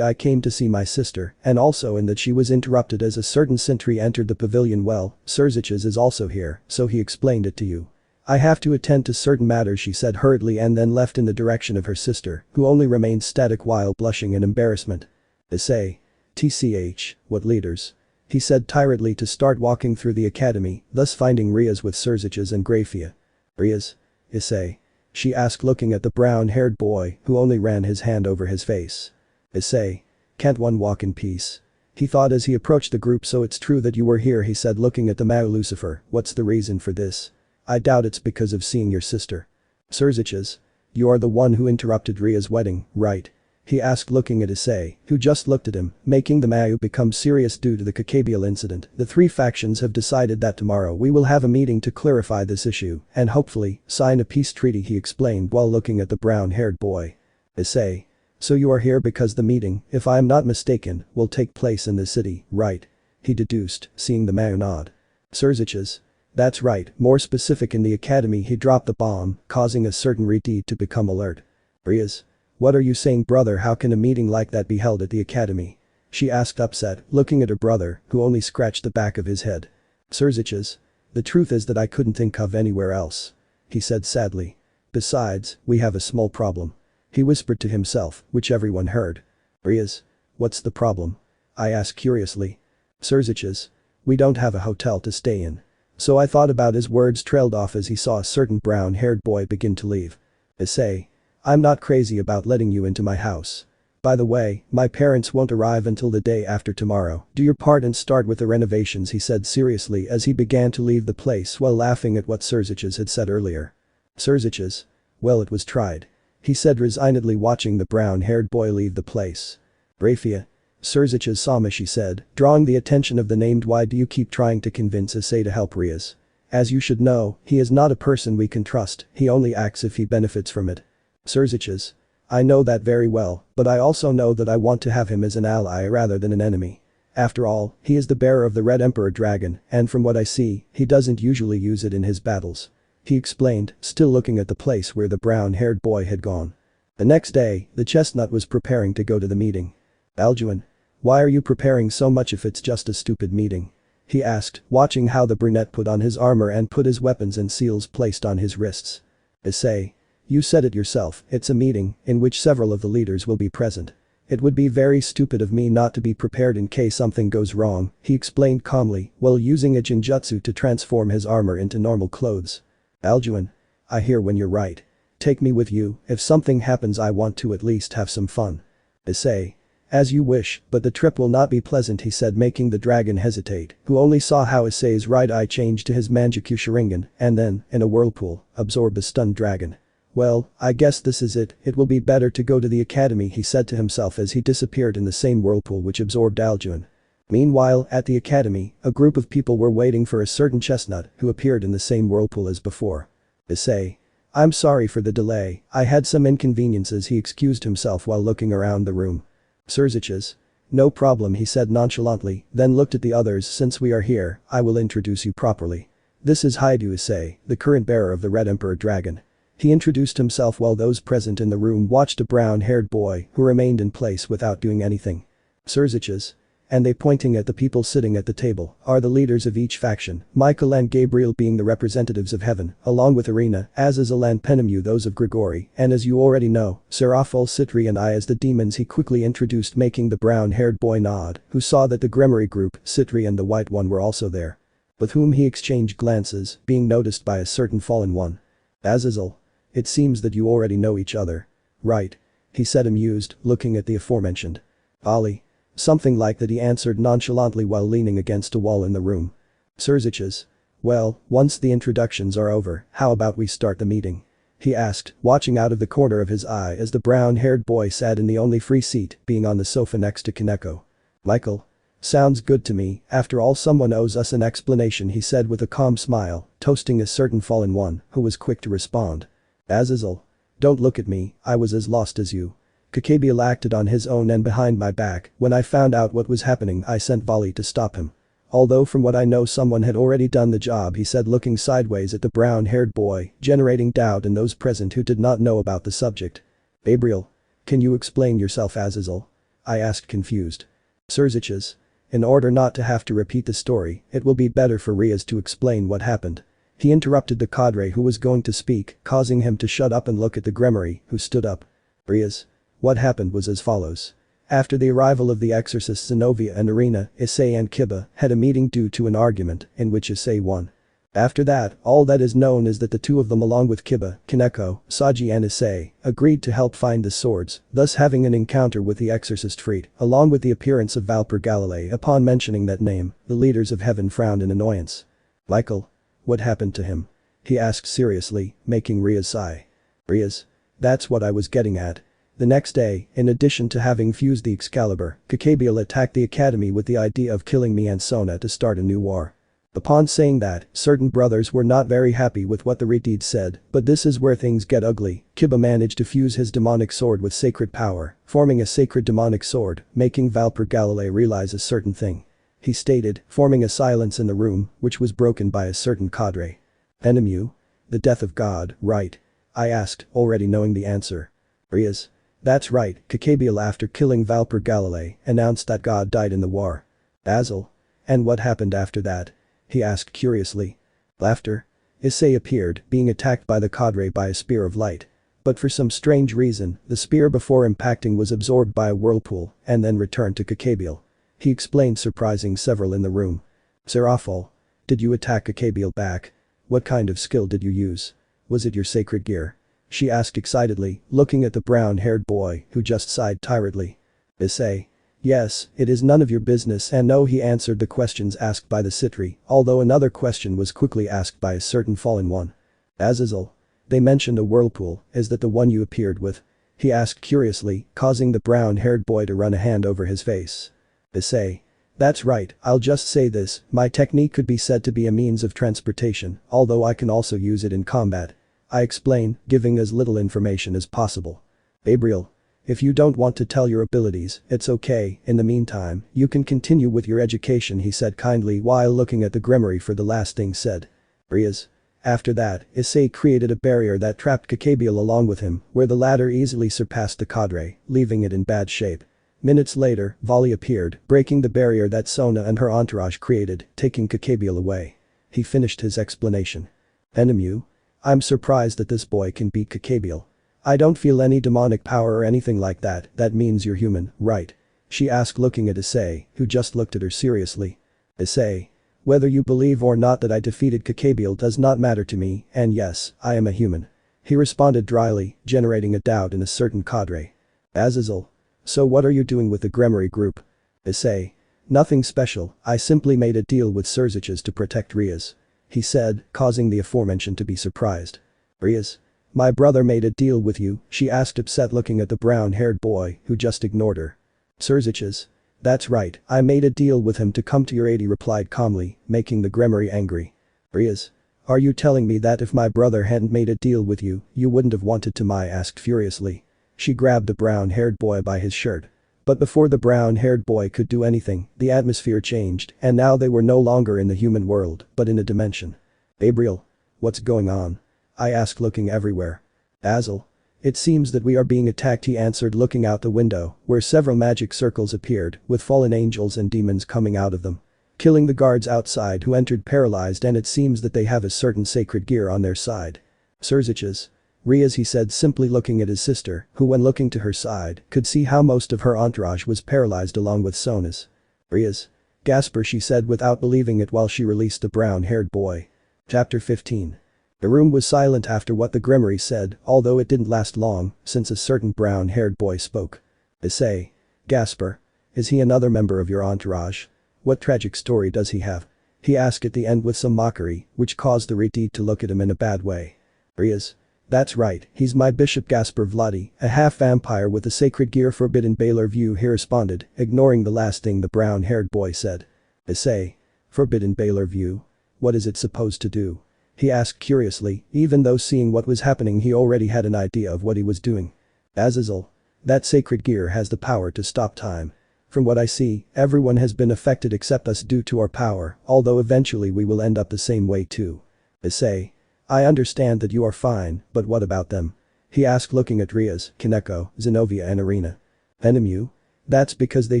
A: I came to see my sister, and also in that she was interrupted as a certain sentry entered the pavilion well, Serziches is also here, so he explained it to you. I have to attend to certain matters, she said hurriedly and then left in the direction of her sister, who only remained static while blushing in embarrassment. Issei. TCH, what leaders? He said tiredly to start walking through the academy, thus finding Rias with Surziches and Grafia. Rias? Issei? She asked looking at the brown-haired boy who only ran his hand over his face. Issei. Can't one walk in peace? He thought as he approached the group. So it's true that you were here, he said looking at the Mao Lucifer, what's the reason for this? I doubt it's because of seeing your sister. Surziches? You are the one who interrupted Ria's wedding, right? He asked looking at Issei, who just looked at him, making the Mao become serious due to the Kakabial incident. The three factions have decided that tomorrow we will have a meeting to clarify this issue and hopefully sign a peace treaty, he explained while looking at the brown-haired boy. Issei. So you are here because the meeting, if I am not mistaken, will take place in the city, right? He deduced, seeing the Mao nod. Surziches. That's right, more specific in the academy. He dropped the bomb, causing a certain Riti to become alert. Rias. What are you saying, brother? How can a meeting like that be held at the academy? She asked upset, looking at her brother, who only scratched the back of his head. Surziches. The truth is that I couldn't think of anywhere else. He said sadly. Besides, we have a small problem. He whispered to himself, which everyone heard. Rias. What's the problem? I asked curiously. Surziches. We don't have a hotel to stay in. So I thought about. His words trailed off as he saw a certain brown-haired boy begin to leave. Issei. I'm not crazy about letting you into my house. By the way, my parents won't arrive until the day after tomorrow. Do your part and start with the renovations, he said seriously as he began to leave the place while laughing at what Surziches had said earlier. Surziches? Well, it was tried. He said resignedly watching the brown-haired boy leave the place. Grafia. Surziches Sama, she said, drawing the attention of the named. Why do you keep trying to convince Issei to help Rias? As you should know, he is not a person we can trust, he only acts if he benefits from it. Surziches. I know that very well, but I also know that I want to have him as an ally rather than an enemy. After all, he is the bearer of the Red Emperor Dragon, and from what I see, he doesn't usually use it in his battles. He explained, still looking at the place where the brown-haired boy had gone. The next day, the chestnut was preparing to go to the meeting. Aljuin. Why are you preparing so much if it's just a stupid meeting? He asked, watching how the brunette put on his armor and put his weapons and seals placed on his wrists. Issei. You said it yourself, it's a meeting in which several of the leaders will be present. It would be very stupid of me not to be prepared in case something goes wrong, he explained calmly while using a genjutsu to transform his armor into normal clothes. Aljuin. I hear when you're right. Take me with you, if something happens I want to at least have some fun. Issei. As you wish, but the trip will not be pleasant, he said making the dragon hesitate, who only saw how Issei's right eye changed to his Manjikyu Sharingan and then, in a whirlpool, absorb the stunned dragon. Well, I guess this is it will be better to go to the academy, he said to himself as he disappeared in the same whirlpool which absorbed Aljuin. Meanwhile, at the academy, a group of people were waiting for a certain chestnut who appeared in the same whirlpool as before. Issei. I'm sorry for the delay, I had some inconveniences, he excused himself while looking around the room. Surziches. No problem, he said nonchalantly, then looked at the others. Since we are here, I will introduce you properly. This is Haidu Issei, the current bearer of the Red Emperor Dragon. He introduced himself while those present in the room watched a brown-haired boy who remained in place without doing anything. Surziches. And they, pointing at the people sitting at the table, are the leaders of each faction, Michael and Gabriel being the representatives of heaven, along with Irina, Azazel and Penemu those of Grigori, and as you already know, Serafal, Citri and I as the demons, he quickly introduced making the brown-haired boy nod, who saw that the Gremory group, Citri and the White One were also there. With whom he exchanged glances, being noticed by a certain fallen one. Azazel. It seems that you already know each other. Right. He said amused, looking at the aforementioned. Ali. Something like that, he answered nonchalantly while leaning against a wall in the room. Surziches. Well, once the introductions are over, how about we start the meeting? He asked, watching out of the corner of his eye as the brown-haired boy sat in the only free seat, being on the sofa next to Kaneko. Michael. Sounds good to me, after all someone owes us an explanation, he said with a calm smile, toasting a certain fallen one, who was quick to respond. Azazel. Don't look at me, I was as lost as you. Kakabiel acted on his own and behind my back. When I found out what was happening I sent Volley to stop him. Although from what I know someone had already done the job, he said looking sideways at the brown-haired boy, generating doubt in those present who did not know about the subject. Gabriel. Can you explain yourself, Azazel? I asked confused. Surziches. In order not to have to repeat the story, it will be better for Rias to explain what happened. He interrupted the cadre who was going to speak, causing him to shut up and look at the Gremory, who stood up. Rias. What happened was as follows. After the arrival of the exorcists Zenovia and Irina, Issei and Kiba had a meeting due to an argument in which Issei won. After that, all that is known is that the two of them along with Kiba, Kaneko, Saji and Issei agreed to help find the swords, thus having an encounter with the exorcist Freed, along with the appearance of Valper Galilei. Upon mentioning that name, the leaders of heaven frowned in annoyance. Michael. What happened to him? He asked seriously, making Rias sigh. Rias. That's what I was getting at. The next day, in addition to having fused the Excalibur, Kakabiel attacked the academy with the idea of killing me and Sona to start a new war. Upon saying that, certain brothers were not very happy with what the Retid said, but this is where things get ugly. Kiba managed to fuse his demonic sword with sacred power, forming a sacred demonic sword, making Valper Galilei realize a certain thing. He stated, forming a silence in the room, which was broken by a certain cadre. Enemu? The death of God, right? I asked, already knowing the answer. Rias. That's right, Kakabiel after killing Valper Galilei announced that God died in the war. Basil. And what happened after that? He asked curiously. Laughter. Issei appeared, being attacked by the cadre by a spear of light. But for some strange reason, the spear before impacting was absorbed by a whirlpool and then returned to Kakabiel. He explained, surprising several in the room. Serafal. Did you attack Kakabiel back? What kind of skill did you use? Was it your sacred gear? She asked excitedly, looking at the brown-haired boy who just sighed tiredly. Issei. Yes, it is none of your business, and no, he answered the questions asked by the Citri, although another question was quickly asked by a certain fallen one. Azazel. They mentioned a whirlpool, is that the one you appeared with? He asked curiously, causing the brown-haired boy to run a hand over his face. Issei. That's right, I'll just say this, my technique could be said to be a means of transportation, although I can also use it in combat. I explain, giving as little information as possible. Gabriel. If you don't want to tell your abilities, it's okay, in the meantime, you can continue with your education, he said kindly while looking at the Gremory for the last thing said. Rias. After that, Issei created a barrier that trapped Kakabiel along with him, where the latter easily surpassed the cadre, leaving it in bad shape. Minutes later, Volley appeared, breaking the barrier that Sona and her entourage created, taking Kakabiel away. He finished his explanation. Enemu? I'm surprised that this boy can beat Kakabiel. I don't feel any demonic power or anything like that, that means you're human, right? She asked looking at Issei, who just looked at her seriously. Issei. Whether you believe or not that I defeated Kakabiel does not matter to me, and yes, I am a human. He responded dryly, generating a doubt in a certain cadre. Azazel. So what are you doing with the Gremory group? Issei. Nothing special, I simply made a deal with Surziches to protect Rias. He said, causing the aforementioned to be surprised. Rias. My brother made a deal with you, she asked upset looking at the brown-haired boy who just ignored her. Surziches. That's right, I made a deal with him to come to your aid, he replied calmly, making the Gremory angry. Rias. Are you telling me that if my brother hadn't made a deal with you, you wouldn't have wanted to? Mai asked furiously. She grabbed the brown-haired boy by his shirt. But before the brown-haired boy could do anything, the atmosphere changed, and now they were no longer in the human world, but in a dimension. Gabriel. What's going on? I asked looking everywhere. Basil. It seems that we are being attacked, he answered looking out the window, where several magic circles appeared, with fallen angels and demons coming out of them. Killing the guards outside who entered paralyzed, and it seems that they have a certain sacred gear on their side. Surziches. Rias, he said simply looking at his sister, who when looking to her side, could see how most of her entourage was paralyzed along with Sona's. Rias. Gasper, she said without believing it while she released the brown-haired boy. Chapter 15. The room was silent after what the Gremory said, although it didn't last long, since a certain brown-haired boy spoke. Issei. Gasper. Is he another member of your entourage? What tragic story does he have? He asked at the end with some mockery, which caused the Retid to look at him in a bad way. Rias. That's right, he's my bishop, Gasper Vladi, a half-vampire with the sacred gear Forbidden Baylor View, he responded, ignoring the last thing the brown-haired boy said. Issei. Forbidden Baylor View? What is it supposed to do? He asked curiously, even though seeing what was happening he already had an idea of what he was doing. Azazel. That sacred gear has the power to stop time. From what I see, everyone has been affected except us due to our power, although eventually we will end up the same way too. Issei. I understand that you are fine, but what about them? He asked looking at Rias, Kaneko, Zenovia and Irina. Enemu? That's because they,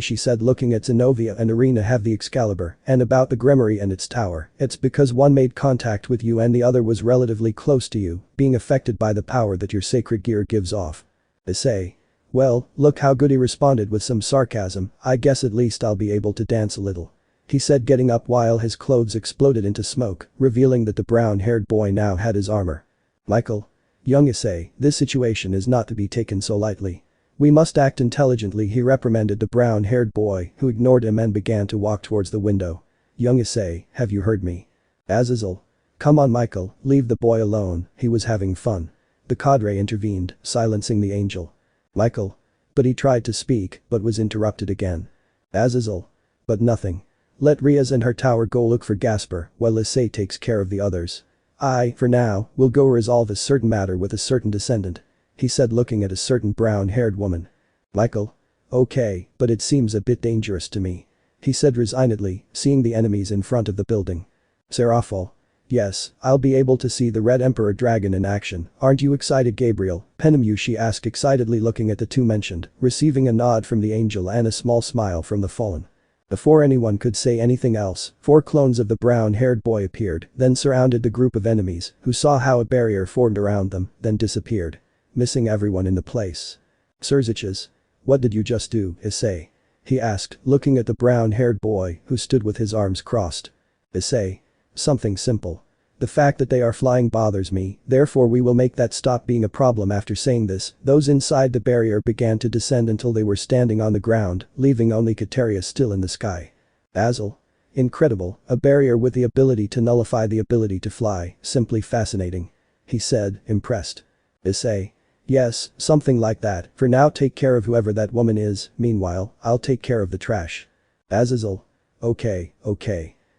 A: she said, looking at Zenobia and Arena, have the Excalibur, and about the Grimoire and its tower, it's because one made contact with you and the other was relatively close to you, being affected by the power that your sacred gear gives off. Issei. Well, look how good, he responded with some sarcasm. I guess at least I'll be able to dance a little. He said, getting up while his clothes exploded into smoke, revealing that the brown-haired boy now had his armor. Michael. Young Issei, this situation is not to be taken so lightly. We must act intelligently, he reprimanded the brown-haired boy, who ignored him and began to walk towards the window. Young Issei, have you heard me? Azazel. Come on Michael, leave the boy alone, he was having fun. The cadre intervened, silencing the angel. Michael. But he tried to speak, but was interrupted again. Azazel. But nothing. Let Riaz and her tower go look for Gasper, while Issei takes care of the others. I, for now, will go resolve a certain matter with a certain descendant. He said, looking at a certain brown-haired woman. Michael. Okay, but it seems a bit dangerous to me. He said resignedly, seeing the enemies in front of the building. Seraphol. Yes, I'll be able to see the Red Emperor Dragon in action, aren't you excited Gabriel? Penemu, she asked excitedly, looking at the two mentioned, receiving a nod from the angel and a small smile from the fallen. Before anyone could say anything else, 4 clones of the brown-haired boy appeared, then surrounded the group of enemies, who saw how a barrier formed around them, then disappeared. Missing everyone in the place. Surziches. What did you just do, Issei? He asked, looking at the brown-haired boy, who stood with his arms crossed. Issei. Something simple. The fact that they are flying bothers me, therefore we will make that stop being a problem. After saying this, those inside the barrier began to descend until they were standing on the ground, leaving only Kateria still in the sky. Azel. Incredible, a barrier with the ability to nullify the ability to fly, simply fascinating. He said, impressed. Issei. Yes, something like that, for now take care of whoever that woman is, meanwhile, I'll take care of the trash. Azazel. Okay.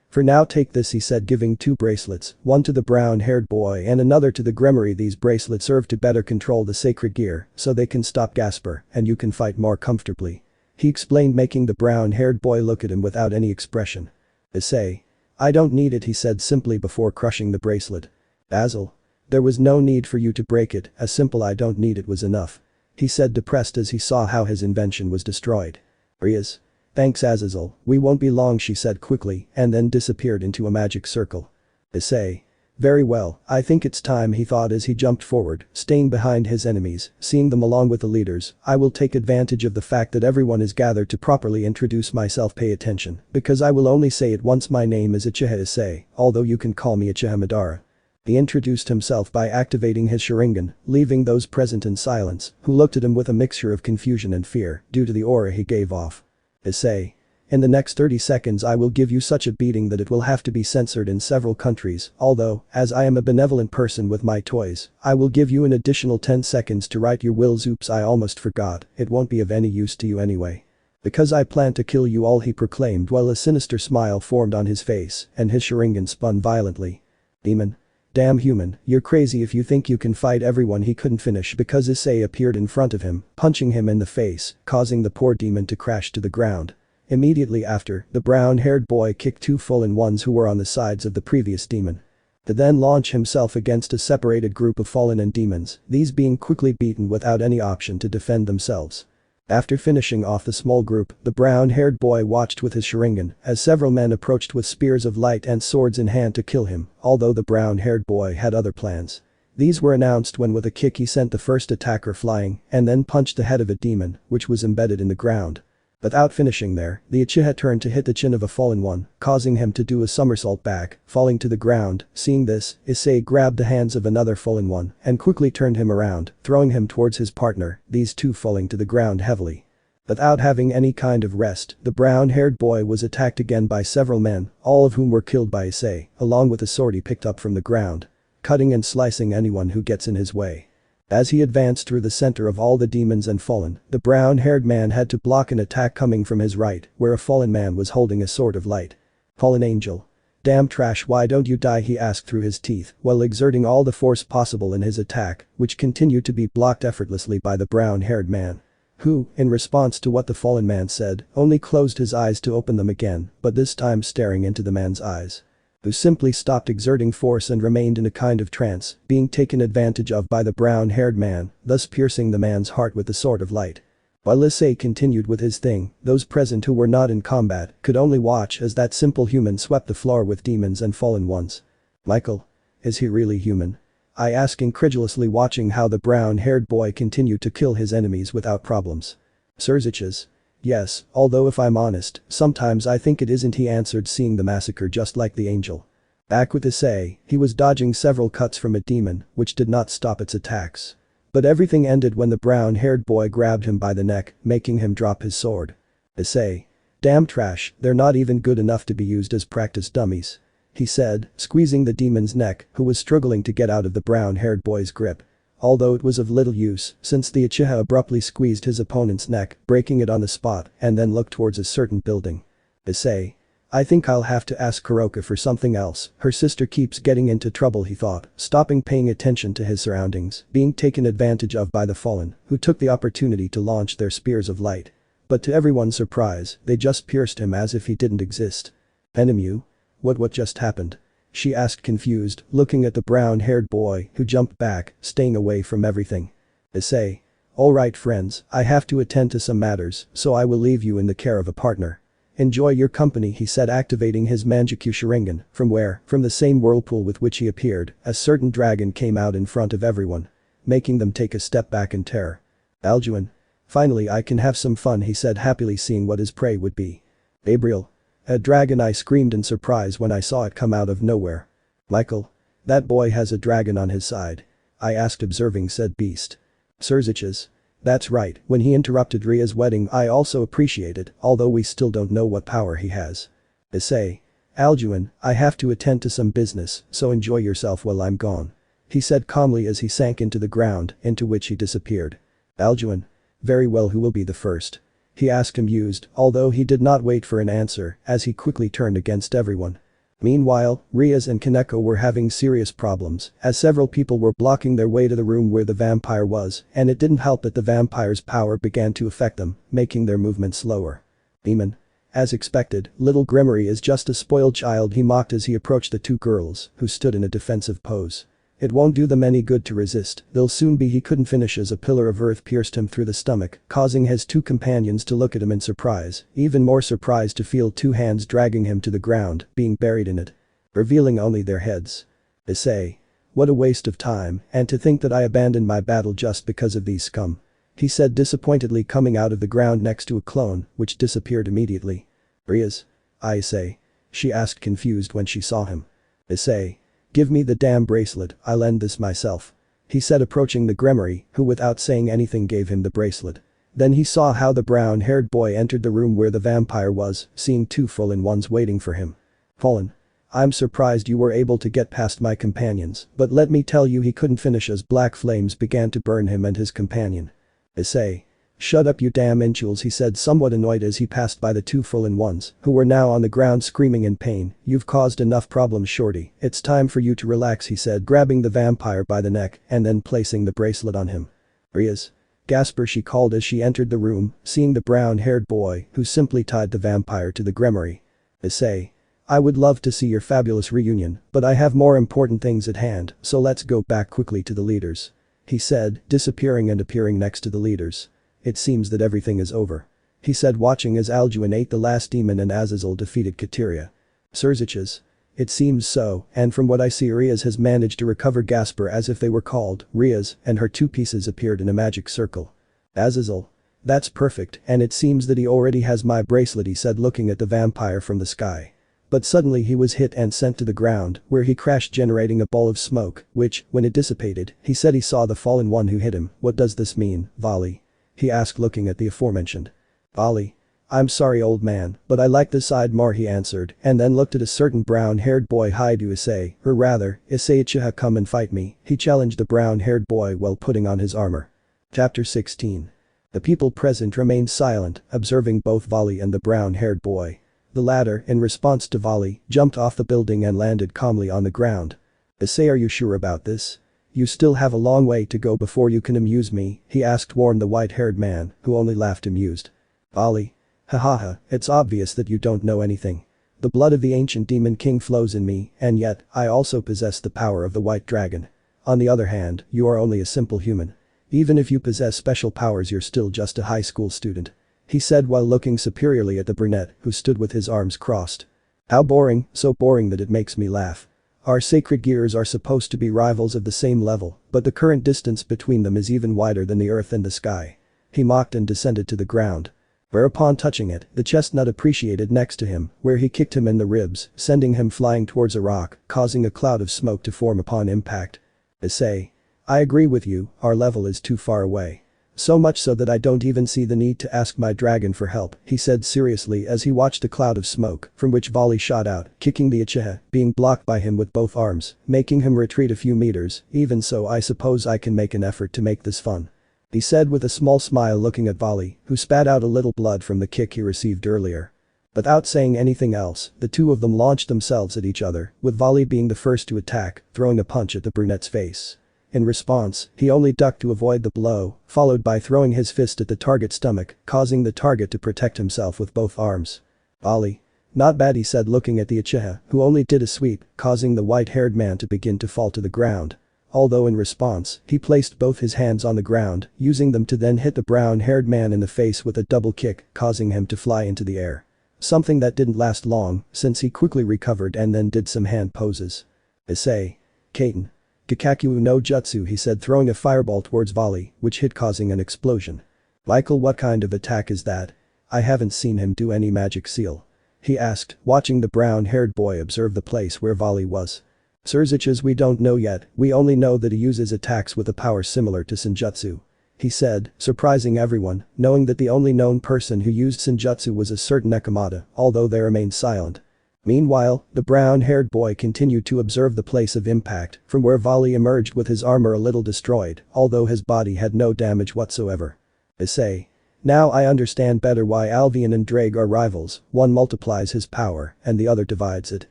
A: For now take this, he said, giving 2 bracelets, one to the brown-haired boy and another to the Grimoire. These bracelets serve to better control the sacred gear, so they can stop Gasper, and you can fight more comfortably. He explained, making the brown-haired boy look at him without any expression. Issei. I don't need it, he said simply before crushing the bracelet. Azel. There was no need for you to break it, a simple I don't need it was enough. He said, depressed as he saw how his invention was destroyed. Riaz. Thanks Azazel, we won't be long, she said quickly, and then disappeared into a magic circle. Issei. Very well, I think it's time, he thought as he jumped forward, staying behind his enemies, seeing them along with the leaders. I will take advantage of the fact that everyone is gathered to properly introduce myself. Pay attention, because I will only say it once. My name is Uchiha Issei, although you can call me Uchiha Madara. He introduced himself by activating his Sharingan, leaving those present in silence, who looked at him with a mixture of confusion and fear due to the aura he gave off. Issei. In the next 30 seconds I will give you such a beating that it will have to be censored in several countries, although, as I am a benevolent person with my toys, I will give you an additional 10 seconds to write your wills. Oops, I almost forgot, it won't be of any use to you anyway. Because I plan to kill you all, he proclaimed while a sinister smile formed on his face and his Sharingan spun violently. Demon. Damn human, you're crazy if you think you can fight everyone. He couldn't finish because Issei appeared in front of him, punching him in the face, causing the poor demon to crash to the ground. Immediately after, the brown-haired boy kicked 2 fallen-ones who were on the sides of the previous demon. To then launch himself against a separated group of fallen and demons, these being quickly beaten without any option to defend themselves. After finishing off the small group, the brown-haired boy watched with his Sharingan as several men approached with spears of light and swords in hand to kill him, although the brown-haired boy had other plans. These were announced when with a kick he sent the first attacker flying and then punched the head of a demon, which was embedded in the ground. Without finishing there, the Uchiha turned to hit the chin of a fallen one, causing him to do a somersault back, falling to the ground. Seeing this, Issei grabbed the hands of another fallen one and quickly turned him around, throwing him towards his partner, these two falling to the ground heavily. Without having any kind of rest, the brown-haired boy was attacked again by several men, all of whom were killed by Issei, along with a sword he picked up from the ground, cutting and slicing anyone who gets in his way. As he advanced through the center of all the demons and fallen, the brown-haired man had to block an attack coming from his right, where a fallen man was holding a sword of light. Fallen angel. Damn trash, why don't you die, he asked through his teeth, while exerting all the force possible in his attack, which continued to be blocked effortlessly by the brown-haired man. Who, in response to what the fallen man said, only closed his eyes to open them again, but this time staring into the man's eyes. Who simply stopped exerting force and remained in a kind of trance, being taken advantage of by the brown-haired man, thus piercing the man's heart with the sword of light. While Issei continued with his thing, those present who were not in combat could only watch as that simple human swept the floor with demons and fallen ones. Michael? Is he really human? I asked incredulously, watching how the brown-haired boy continued to kill his enemies without problems. Surziches? Yes, although if I'm honest, sometimes I think it isn't, he answered, seeing the massacre just like the angel. Back with Issei, he was dodging several cuts from a demon, which did not stop its attacks. But everything ended when the brown-haired boy grabbed him by the neck, making him drop his sword. Issei. Damn trash, they're not even good enough to be used as practice dummies. He said, squeezing the demon's neck, who was struggling to get out of the brown-haired boy's grip. Although it was of little use, since the Uchiha abruptly squeezed his opponent's neck, breaking it on the spot, and then looked towards a certain building. Issei. I think I'll have to ask Kuroka for something else, her sister keeps getting into trouble, he thought, stopping paying attention to his surroundings, being taken advantage of by the fallen, who took the opportunity to launch their spears of light. But to everyone's surprise, they just pierced him as if he didn't exist. Enemu? What just happened? She asked, confused, looking at the brown-haired boy, who jumped back, staying away from everything. Issei. Alright friends, I have to attend to some matters, so I will leave you in the care of a partner. Enjoy your company, he said, activating his Manjutsu Sharingan, from the same whirlpool with which he appeared, a certain dragon came out in front of everyone. Making them take a step back in terror. Aljuan. Finally I can have some fun, he said, happily seeing what his prey would be. Gabriel. A dragon, I screamed in surprise when I saw it come out of nowhere. Michael. That boy has a dragon on his side. I asked, observing said beast. Surziches. That's right, when he interrupted Ria's wedding I also appreciated, although we still don't know what power he has. Issei. Aljuan, I have to attend to some business, so enjoy yourself while I'm gone. He said calmly as he sank into the ground, into which he disappeared. Aljuan. Very well, who will be the first? He asked, amused, although he did not wait for an answer, as he quickly turned against everyone. Meanwhile, Rias and Kaneko were having serious problems, as several people were blocking their way to the room where the vampire was, and it didn't help that the vampire's power began to affect them, making their movement slower. Demon. As expected, little Grimmery is just a spoiled child, he mocked as he approached the two girls, who stood in a defensive pose. It won't do them any good to resist, they'll soon be. He couldn't finish as a pillar of earth pierced him through the stomach, causing his two companions to look at him in surprise, even more surprised to feel two hands dragging him to the ground, being buried in it. Revealing only their heads. Issei. What a waste of time, and to think that I abandoned my battle just because of these scum. He said disappointedly, coming out of the ground next to a clone, which disappeared immediately. Rias? Issei. She asked, confused when she saw him. Issei. Give me the damn bracelet, I'll end this myself. He said, approaching the Grimmery, who without saying anything gave him the bracelet. Then he saw how the brown-haired boy entered the room where the vampire was, seeing two fallen ones waiting for him. Fallen. I'm surprised you were able to get past my companions, but let me tell you, he couldn't finish as black flames began to burn him and his companion. Issei. Shut up, you damn inchules, he said, somewhat annoyed as he passed by the two fallen ones, who were now on the ground screaming in pain. You've caused enough problems, shorty, it's time for you to relax, he said, grabbing the vampire by the neck and then placing the bracelet on him. Rias. Gasper, she called as she entered the room, seeing the brown-haired boy, who simply tied the vampire to the Grimmery. Issei. I would love to see your fabulous reunion, but I have more important things at hand, so let's go back quickly to the leaders. He said, disappearing and appearing next to the leaders. It seems that everything is over. He said, watching as Aljuan ate the last demon and Azazel defeated Kateria. Surziches. It seems so, and from what I see, Rias has managed to recover Gasper, as if they were called, Rias, and her two pieces appeared in a magic circle. Azazel. That's perfect, and it seems that he already has my bracelet, he said, looking at the vampire from the sky. But suddenly he was hit and sent to the ground, where he crashed, generating a ball of smoke, which, when it dissipated, he said he saw the fallen one who hit him. What does this mean, Vali? He asked, looking at the aforementioned. Vali. I'm sorry, old man, but I like this side more, he answered, and then looked at a certain brown-haired boy. Hi to Issei, or rather, Issei Uchiha, come and fight me, he challenged the brown-haired boy while putting on his armor. Chapter 16. The people present remained silent, observing both Vali and the brown-haired boy. The latter, in response to Vali, jumped off the building and landed calmly on the ground. Issei, are you sure about this? You still have a long way to go before you can amuse me, he asked, warned the white-haired man, who only laughed amused. Vali. Hahaha, it's obvious that you don't know anything. The blood of the ancient demon king flows in me, and yet, I also possess the power of the white dragon. On the other hand, you are only a simple human. Even if you possess special powers, you're still just a high school student. He said while looking superiorly at the brunette who stood with his arms crossed. How boring, so boring that it makes me laugh. Our sacred gears are supposed to be rivals of the same level, but the current distance between them is even wider than the earth and the sky. He mocked and descended to the ground. Whereupon touching it, the chestnut appreciated next to him, where he kicked him in the ribs, sending him flying towards a rock, causing a cloud of smoke to form upon impact. Issei. I agree with you, our level is too far away. So much so that I don't even see the need to ask my dragon for help, he said seriously as he watched a cloud of smoke from which volley shot out, kicking the Uchiha, being blocked by him with both arms, making him retreat a few meters. Even so, I suppose I can make an effort to make this fun. He said with a small smile, looking at Volley, who spat out a little blood from the kick he received earlier. Without saying anything else, the two of them launched themselves at each other, with Volley being the first to attack, throwing a punch at the brunette's face. In response, he only ducked to avoid the blow, followed by throwing his fist at the target's stomach, causing the target to protect himself with both arms. Volley. Not bad, he said, looking at the Uchiha, who only did a sweep, causing the white-haired man to begin to fall to the ground. Although in response, he placed both his hands on the ground, using them to then hit the brown-haired man in the face with a double kick, causing him to fly into the air. Something that didn't last long, since he quickly recovered and then did some hand poses. Issei. Kaiten. Kikaku no jutsu, he said, throwing a fireball towards Volley, which hit, causing an explosion. Michael, what kind of attack is that? I haven't seen him do any magic seal. He asked, watching the brown-haired boy observe the place where Volley was. Surzich's we don't know yet, we only know that he uses attacks with a power similar to Senjutsu. He said, surprising everyone, knowing that the only known person who used Senjutsu was a certain Nekomata, although they remained silent. Meanwhile, the brown-haired boy continued to observe the place of impact, from where Volley emerged with his armor a little destroyed, although his body had no damage whatsoever. Issei. Now I understand better why Alvian and Drake are rivals, one multiplies his power, and the other divides it.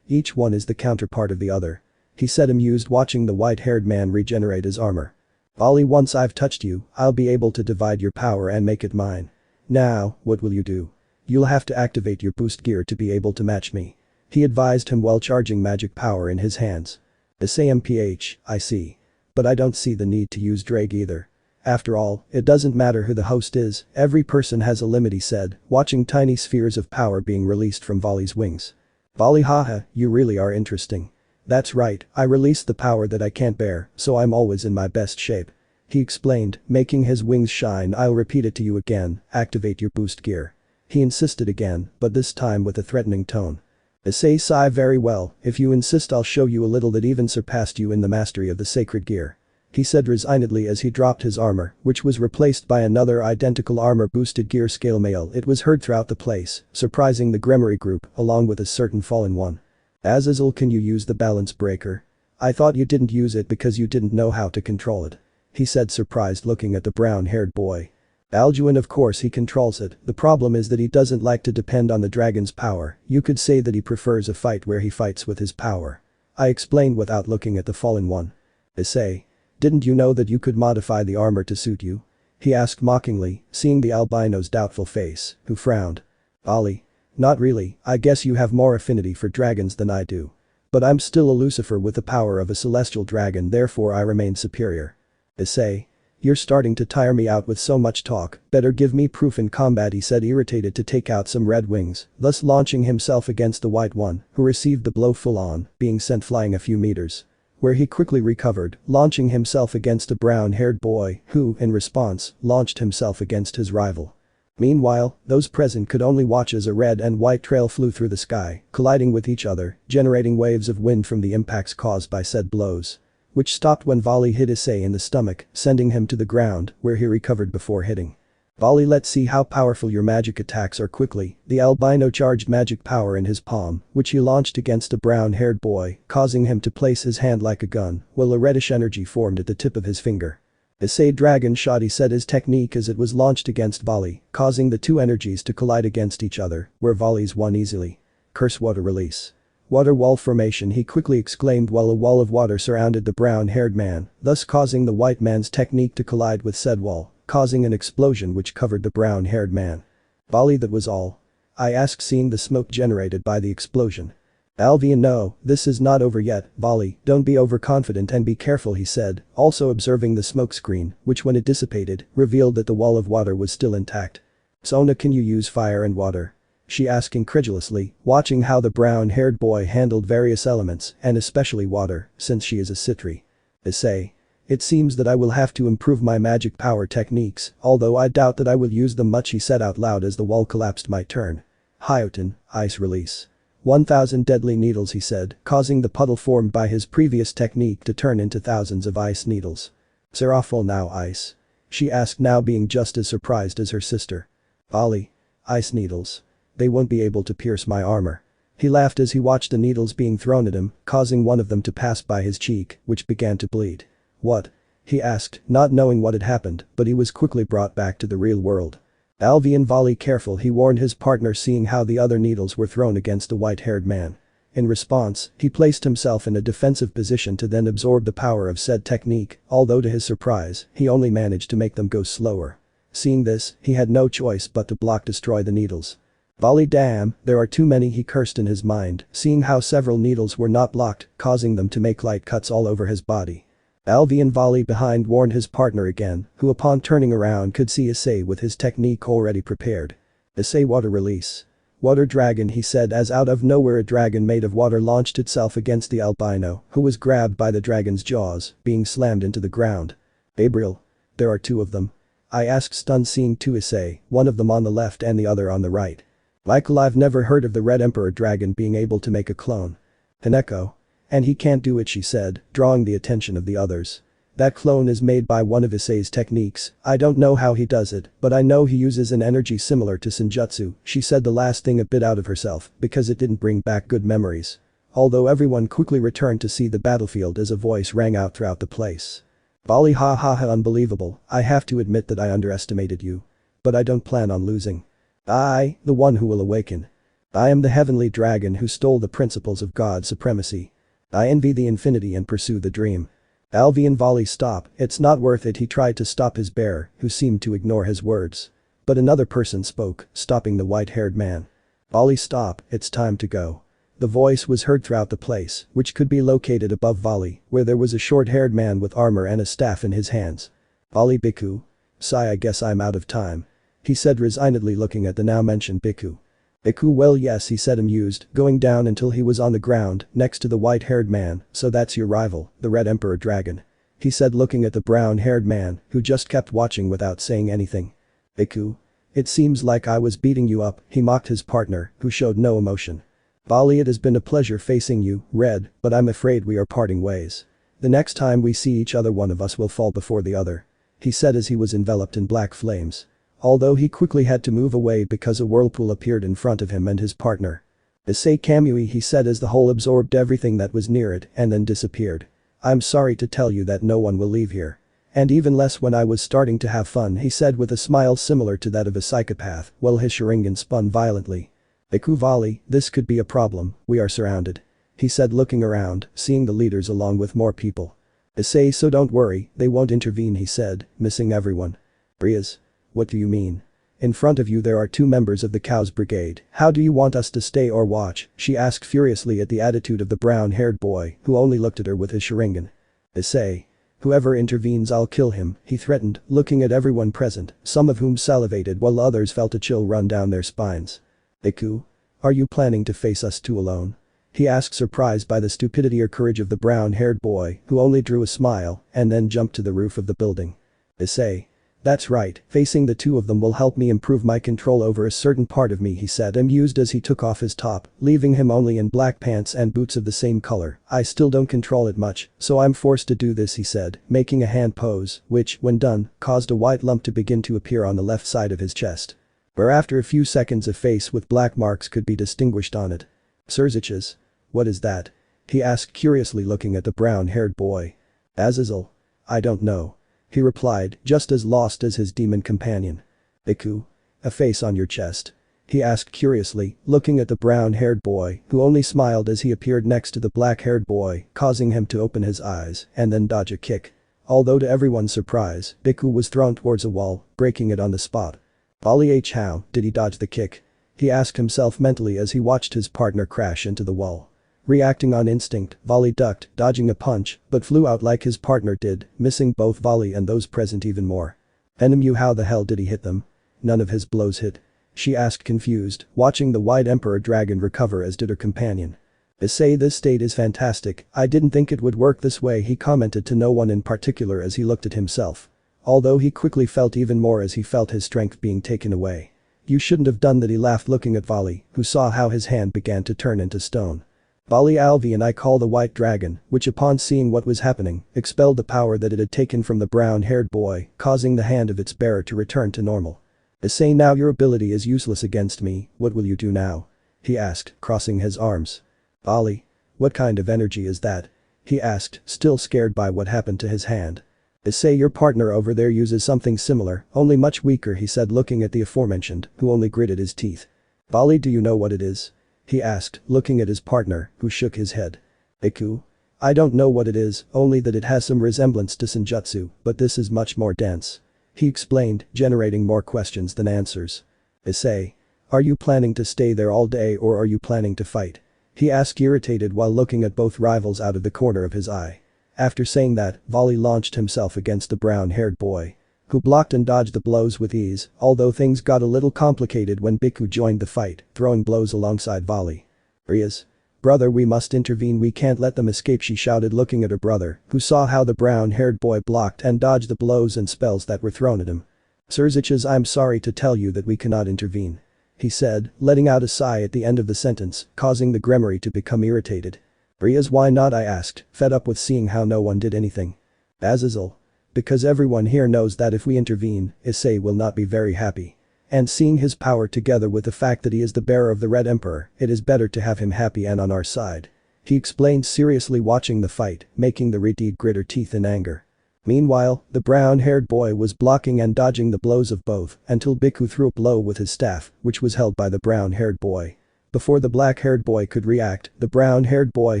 A: Each one is the counterpart of the other. He said, amused, watching the white-haired man regenerate his armor. Volley, once I've touched you, I'll be able to divide your power and make it mine. Now, what will you do? You'll have to activate your boost gear to be able to match me. He advised him while charging magic power in his hands. Issei mph, I see. But I don't see the need to use Drake either. After all, it doesn't matter who the host is, every person has a limit, he said, watching tiny spheres of power being released from Volley's wings. Volley, haha, you really are interesting. That's right, I release the power that I can't bear, so I'm always in my best shape. He explained, making his wings shine. I'll repeat it to you again, activate your boost gear. He insisted again, but this time with a threatening tone. Issei sigh, very well, if you insist I'll show you a little that even surpassed you in the mastery of the sacred gear. He said resignedly as he dropped his armor, which was replaced by another identical armor-boosted gear scale mail. It was heard throughout the place, surprising the Gremory group, along with a certain fallen one. Azazel, can you use the balance breaker? I thought you didn't use it because you didn't know how to control it. He said, surprised, looking at the brown-haired boy. Alduin, of course he controls it, the problem is that he doesn't like to depend on the dragon's power. You could say that he prefers a fight where he fights with his power. I explained without looking at the fallen one. Issei. Didn't you know that you could modify the armor to suit you? He asked mockingly, seeing the albino's doubtful face, who frowned. Volley. Not really, I guess you have more affinity for dragons than I do. But I'm still a Lucifer with the power of a celestial dragon, therefore I remain superior. Issei. You're starting to tire me out with so much talk, better give me proof in combat, he said, irritated to take out some red wings, thus launching himself against the white one, who received the blow full on, being sent flying a few meters. Where he quickly recovered, launching himself against a brown-haired boy, who, in response, launched himself against his rival. Meanwhile, those present could only watch as a red and white trail flew through the sky, colliding with each other, generating waves of wind from the impacts caused by said blows. Which stopped when Volley hit Issei in the stomach, sending him to the ground, where he recovered before hitting. Volley, let's see how powerful your magic attacks are. Quickly, the albino charged magic power in his palm, which he launched against a brown-haired boy, causing him to place his hand like a gun, while a reddish energy formed at the tip of his finger. Issei dragon shot, he said his technique as it was launched against Volley, causing the two energies to collide against each other, where Volley's won easily. Curse water release. Water wall formation, he quickly exclaimed while a wall of water surrounded the brown-haired man, thus causing the white man's technique to collide with said wall, causing an explosion which covered the brown-haired man. Volley, that was all? I asked, seeing the smoke generated by the explosion. Alvian, no, this is not over yet, Volley, don't be overconfident and be careful, he said, also observing the smoke screen, which when it dissipated, revealed that the wall of water was still intact. Sona, can you use fire and water? She asked incredulously, watching how the brown-haired boy handled various elements, and especially water, since she is a Citri. Issei. It seems that I will have to improve my magic power techniques, although I doubt that I will use them much, he said out loud as the wall collapsed. My turn. Hyotin, ice release. 1,000 deadly needles, he said, causing the puddle formed by his previous technique to turn into thousands of ice needles. Seraphol, now ice? She asked, now being just as surprised as her sister. Volley. Ice needles. They won't be able to pierce my armor. He laughed as he watched the needles being thrown at him, causing one of them to pass by his cheek, which began to bleed. What? He asked, not knowing what had happened, but he was quickly brought back to the real world. Alvian, Volley, careful, he warned his partner, seeing how the other needles were thrown against the white-haired man. In response, he placed himself in a defensive position to then absorb the power of said technique, although to his surprise, he only managed to make them go slower. Seeing this, he had no choice but to destroy the needles. Volley, damn, there are too many, he cursed in his mind, seeing how several needles were not blocked, causing them to make light cuts all over his body. Alvian, Volley behind, warned his partner again, who upon turning around could see Issei with his technique already prepared. Issei, water release. Water dragon, he said as out of nowhere a dragon made of water launched itself against the albino, who was grabbed by the dragon's jaws, being slammed into the ground. Gabriel. There are two of them. I asked, stunned, seeing two Issei, one of them on the left and the other on the right. Michael, I've never heard of the Red Emperor dragon being able to make a clone. Hineko. And he can't do it, she said, drawing the attention of the others. That clone is made by one of Issei's techniques. I don't know how he does it, but I know he uses an energy similar to Senjutsu, she said, the last thing a bit out of herself, because it didn't bring back good memories. Although everyone quickly returned to see the battlefield as a voice rang out throughout the place. Volley, ha ha ha, unbelievable, I have to admit that I underestimated you. But I don't plan on losing. I, the one who will awaken. I am the heavenly dragon who stole the principles of God's supremacy. I envy the infinity and pursue the dream. Alvian, Volley, stop, it's not worth it, he tried to stop his bearer, who seemed to ignore his words. But another person spoke, stopping the white-haired man. Volley, stop, it's time to go. The voice was heard throughout the place, which could be located above Volley, where there was a short-haired man with armor and a staff in his hands. Volley, Bhikkhu. Sigh, I guess I'm out of time. He said resignedly, looking at the now-mentioned Bhikkhu. Bhikkhu, well yes, he said, amused, going down until he was on the ground, next to the white-haired man, so that's your rival, the Red Emperor dragon. He said, looking at the brown-haired man, who just kept watching without saying anything. Bhikkhu. It seems like I was beating you up, he mocked his partner, who showed no emotion. Volley, it has been a pleasure facing you, Red, but I'm afraid we are parting ways. The next time we see each other one of us will fall before the other. He said as he was enveloped in black flames. Although he quickly had to move away because a whirlpool appeared in front of him and his partner. Issei Kamui, he said as the hole absorbed everything that was near it and then disappeared. I'm sorry to tell you that no one will leave here. And even less when I was starting to have fun, he said with a smile similar to that of a psychopath, while his Sharingan spun violently. Bhikkhu, Volley, this could be a problem, we are surrounded. He said, looking around, seeing the leaders along with more people. Issei, so don't worry, they won't intervene, he said, missing everyone. Brias. What do you mean? In front of you there are two members of the Cows Brigade, how do you want us to stay or watch, she asked furiously at the attitude of the brown-haired boy, who only looked at her with his Sharingan. Issei. Whoever intervenes I'll kill him, he threatened, looking at everyone present, some of whom salivated while others felt a chill run down their spines. Bhikkhu. Are you planning to face us two alone? He asked, surprised by the stupidity or courage of the brown-haired boy, who only drew a smile and then jumped to the roof of the building. Issei. That's right, facing the two of them will help me improve my control over a certain part of me, he said, amused as he took off his top, leaving him only in black pants and boots of the same color. I still don't control it much, so I'm forced to do this, he said, making a hand pose, which, when done, caused a white lump to begin to appear on the left side of his chest. Where after a few seconds a face with black marks could be distinguished on it. Surziches. What is that? He asked curiously, looking at the brown-haired boy. Azazel. I don't know. He replied, just as lost as his demon companion. Bhikkhu. A face on your chest? He asked curiously, looking at the brown-haired boy, who only smiled as he appeared next to the black-haired boy, causing him to open his eyes and then dodge a kick. Although to everyone's surprise, Bhikkhu was thrown towards a wall, breaking it on the spot. Volley H. How did he dodge the kick? He asked himself mentally as he watched his partner crash into the wall. Reacting on instinct, Volley ducked, dodging a punch, but flew out like his partner did, missing both Volley and those present even more. Enemy, how the hell did he hit them? None of his blows hit. She asked confused, watching the White Emperor dragon recover as did her companion. Issei, this state is fantastic, I didn't think it would work this way, he commented to no one in particular as he looked at himself. Although he quickly felt even more as he felt his strength being taken away. You shouldn't have done that, he laughed looking at Volley, who saw how his hand began to turn into stone. Volley, Alvian, I call the white dragon, which upon seeing what was happening, expelled the power that it had taken from the brown-haired boy, causing the hand of its bearer to return to normal. Issei, now your ability is useless against me, what will you do now? He asked, crossing his arms. Volley. What kind of energy is that? He asked, still scared by what happened to his hand. Issei, your partner over there uses something similar, only much weaker, he said looking at the aforementioned, who only gritted his teeth. Volley, do you know what it is? He asked, looking at his partner, who shook his head. Iku? I don't know what it is, only that it has some resemblance to Senjutsu, but this is much more dense. He explained, generating more questions than answers. Issei. Are you planning to stay there all day or are you planning to fight? He asked irritated while looking at both rivals out of the corner of his eye. After saying that, Volley launched himself against the brown-haired boy. Who blocked and dodged the blows with ease, although things got a little complicated when Biku joined the fight, throwing blows alongside Volley. Rias. Brother, we must intervene, we can't let them escape, she shouted looking at her brother, who saw how the brown-haired boy blocked and dodged the blows and spells that were thrown at him. Surziches, I'm sorry to tell you that we cannot intervene. He said, letting out a sigh at the end of the sentence, causing the Gremory to become irritated. Rias, why not, I asked, fed up with seeing how no one did anything. Azazel. Because everyone here knows that if we intervene, Issei will not be very happy. And seeing his power together with the fact that he is the bearer of the Red Emperor, it is better to have him happy and on our side. He explained seriously watching the fight, making the Redhead grit her teeth in anger. Meanwhile, the brown-haired boy was blocking and dodging the blows of both until Biku threw a blow with his staff, which was held by the brown-haired boy. Before the black-haired boy could react, the brown-haired boy